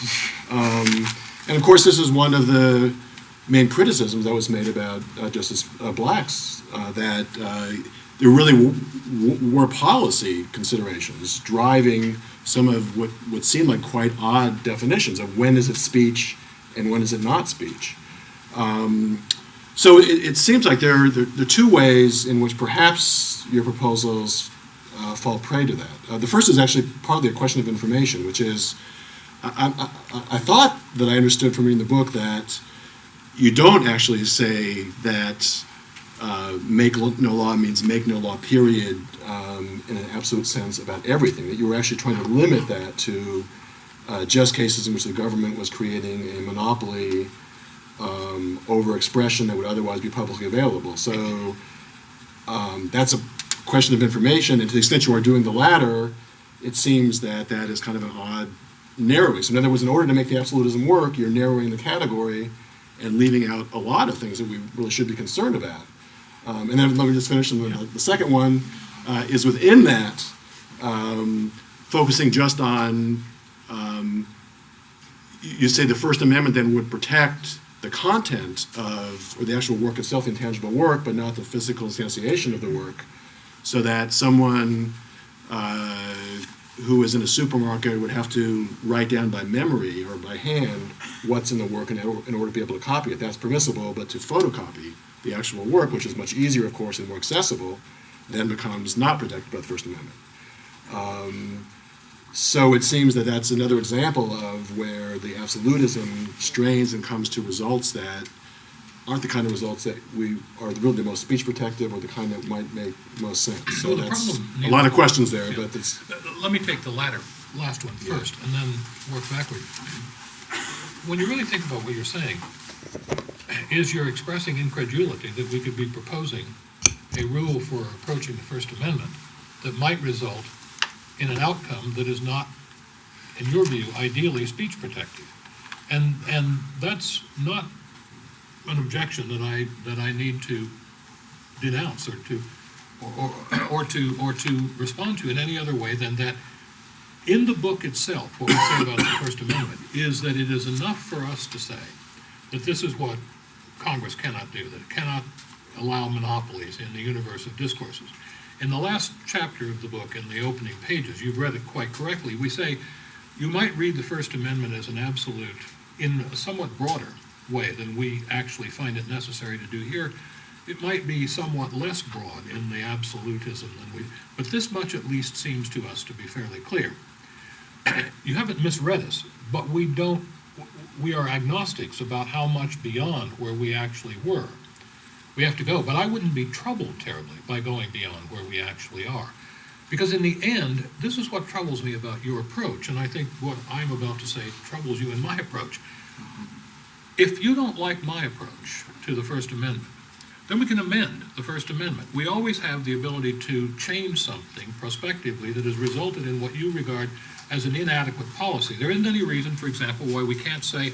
And of course, this is one of the main criticisms that was made about Justice Black's, that there really were policy considerations driving some of what seemed like quite odd definitions of when is it speech and when is it not speech. So it seems like there are two ways in which perhaps your proposals fall prey to that. The first is actually partly a question of information, which is, I thought that I understood from reading the book that you don't actually say that make no law means make no law, period, in an absolute sense about everything, that you were actually trying to limit that to just cases in which the government was creating a monopoly over expression that would otherwise be publicly available. So that's a question of information, and to the extent you are doing the latter, it seems that that is kind of an odd narrowing. So in other words, in order to make the absolutism work, you're narrowing the category and leaving out a lot of things that we really should be concerned about. And then let me just finish. The second one is within that, focusing just on, you say the First Amendment then would protect the content of, or the actual work itself, the intangible work, but not the physical instantiation of the work, so that someone who is in a supermarket would have to write down by memory or by hand what's in the work in order to be able to copy it. That's permissible, but to photocopy the actual work, which is much easier, of course, and more accessible, then becomes not protected by the First Amendment. So it seems that that's another example of where the absolutism strains and comes to results that aren't the kind of results that we are really the most speech protective or the kind that might make most sense. So Well, the that's problem, Neil, a lot of questions there, yeah. but it's... Let me take the last one first, and then work backward. When you really think about what you're saying, is you're expressing incredulity that we could be proposing a rule for approaching the First Amendment that might result in an outcome that is not, in your view, ideally speech protective. And that's not an objection that I need to denounce or to respond to in any other way than that in the book itself, what we say about the First Amendment is that it is enough for us to say that this is what Congress cannot do, that it cannot allow monopolies in the universe of discourses. In the last chapter of the book, in the opening pages, you've read it quite correctly, we say you might read the First Amendment as an absolute in a somewhat broader way than we actually find it necessary to do here. It might be somewhat less broad in the absolutism than but this much at least seems to us to be fairly clear. You haven't misread us, but we are agnostics about how much beyond where we actually were we have to go. But I wouldn't be troubled terribly by going beyond where we actually are. Because in the end, this is what troubles me about your approach, and I think what I'm about to say troubles you in my approach. If you don't like my approach to the First Amendment, then we can amend the First Amendment. We always have the ability to change something prospectively that has resulted in what you regard as an inadequate policy. There isn't any reason, for example, why we can't say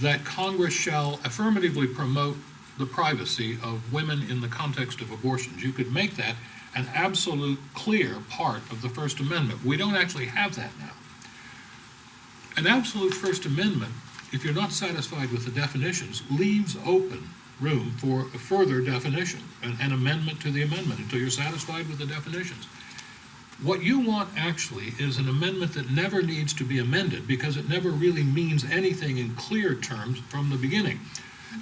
that Congress shall affirmatively promote the privacy of women in the context of abortions. You could make that an absolute clear part of the First Amendment. We don't actually have that now. An absolute First Amendment, if you're not satisfied with the definitions, leaves open room for a further definition, an amendment to the amendment until you're satisfied with the definitions. What you want actually is an amendment that never needs to be amended because it never really means anything in clear terms from the beginning.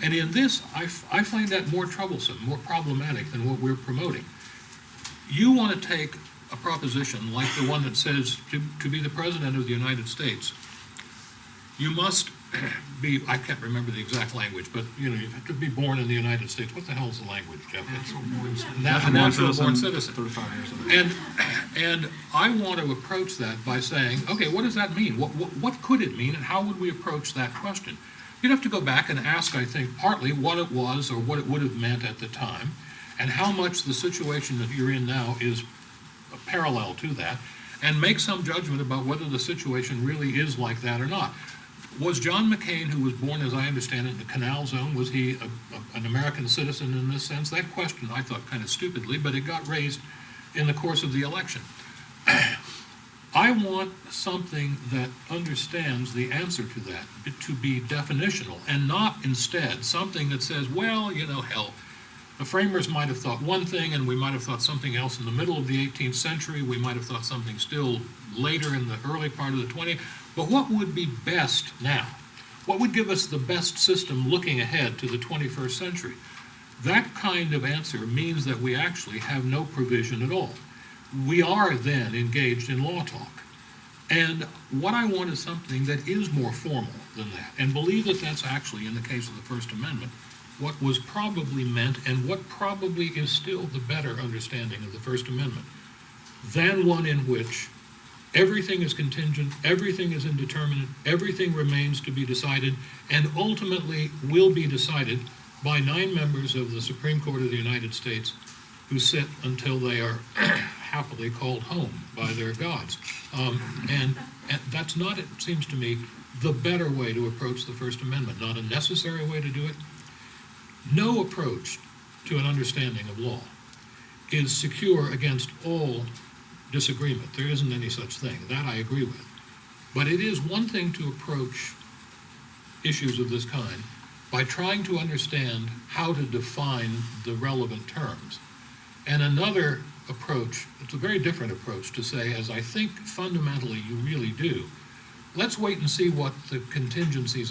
And in this, I find that more troublesome, more problematic than what we're promoting. You want to take a proposition like the one that says to be the President of the United States, you must be, I can't remember the exact language, but you have to be born in the United States. What the hell is the language, Jeff? Natural born citizen. 35 years old. And I want to approach that by saying, okay, what does that mean? What could it mean, and how would we approach that question? You'd have to go back and ask, I think, partly what it was or what it would have meant at the time, and how much the situation that you're in now is parallel to that, and make some judgment about whether the situation really is like that or not. Was John McCain, who was born, as I understand it, in the Canal Zone, was he an American citizen in this sense? That question I thought kind of stupidly, but it got raised in the course of the election. I want something that understands the answer to that, to be definitional, and not instead something that says, well, hell, the framers might have thought one thing, and we might have thought something else in the middle of the 18th century. We might have thought something still later in the early part of the 20th. But what would be best now? What would give us the best system looking ahead to the 21st century? That kind of answer means that we actually have no provision at all. We are then engaged in law talk. And what I want is something that is more formal than that, and believe that that's actually, in the case of the First Amendment, what was probably meant and what probably is still the better understanding of the First Amendment, than one in which everything is contingent, everything is indeterminate, everything remains to be decided, and ultimately will be decided by 9 members of the Supreme Court of the United States who sit until they are happily called home by their gods. And that's not, it seems to me, the better way to approach the First Amendment, not a necessary way to do it. No approach to an understanding of law is secure against all disagreement. There isn't any such thing. That I agree with. But it is one thing to approach issues of this kind by trying to understand how to define the relevant terms. And another approach, it's a very different approach, to say, as I think fundamentally you really do, let's wait and see what the contingencies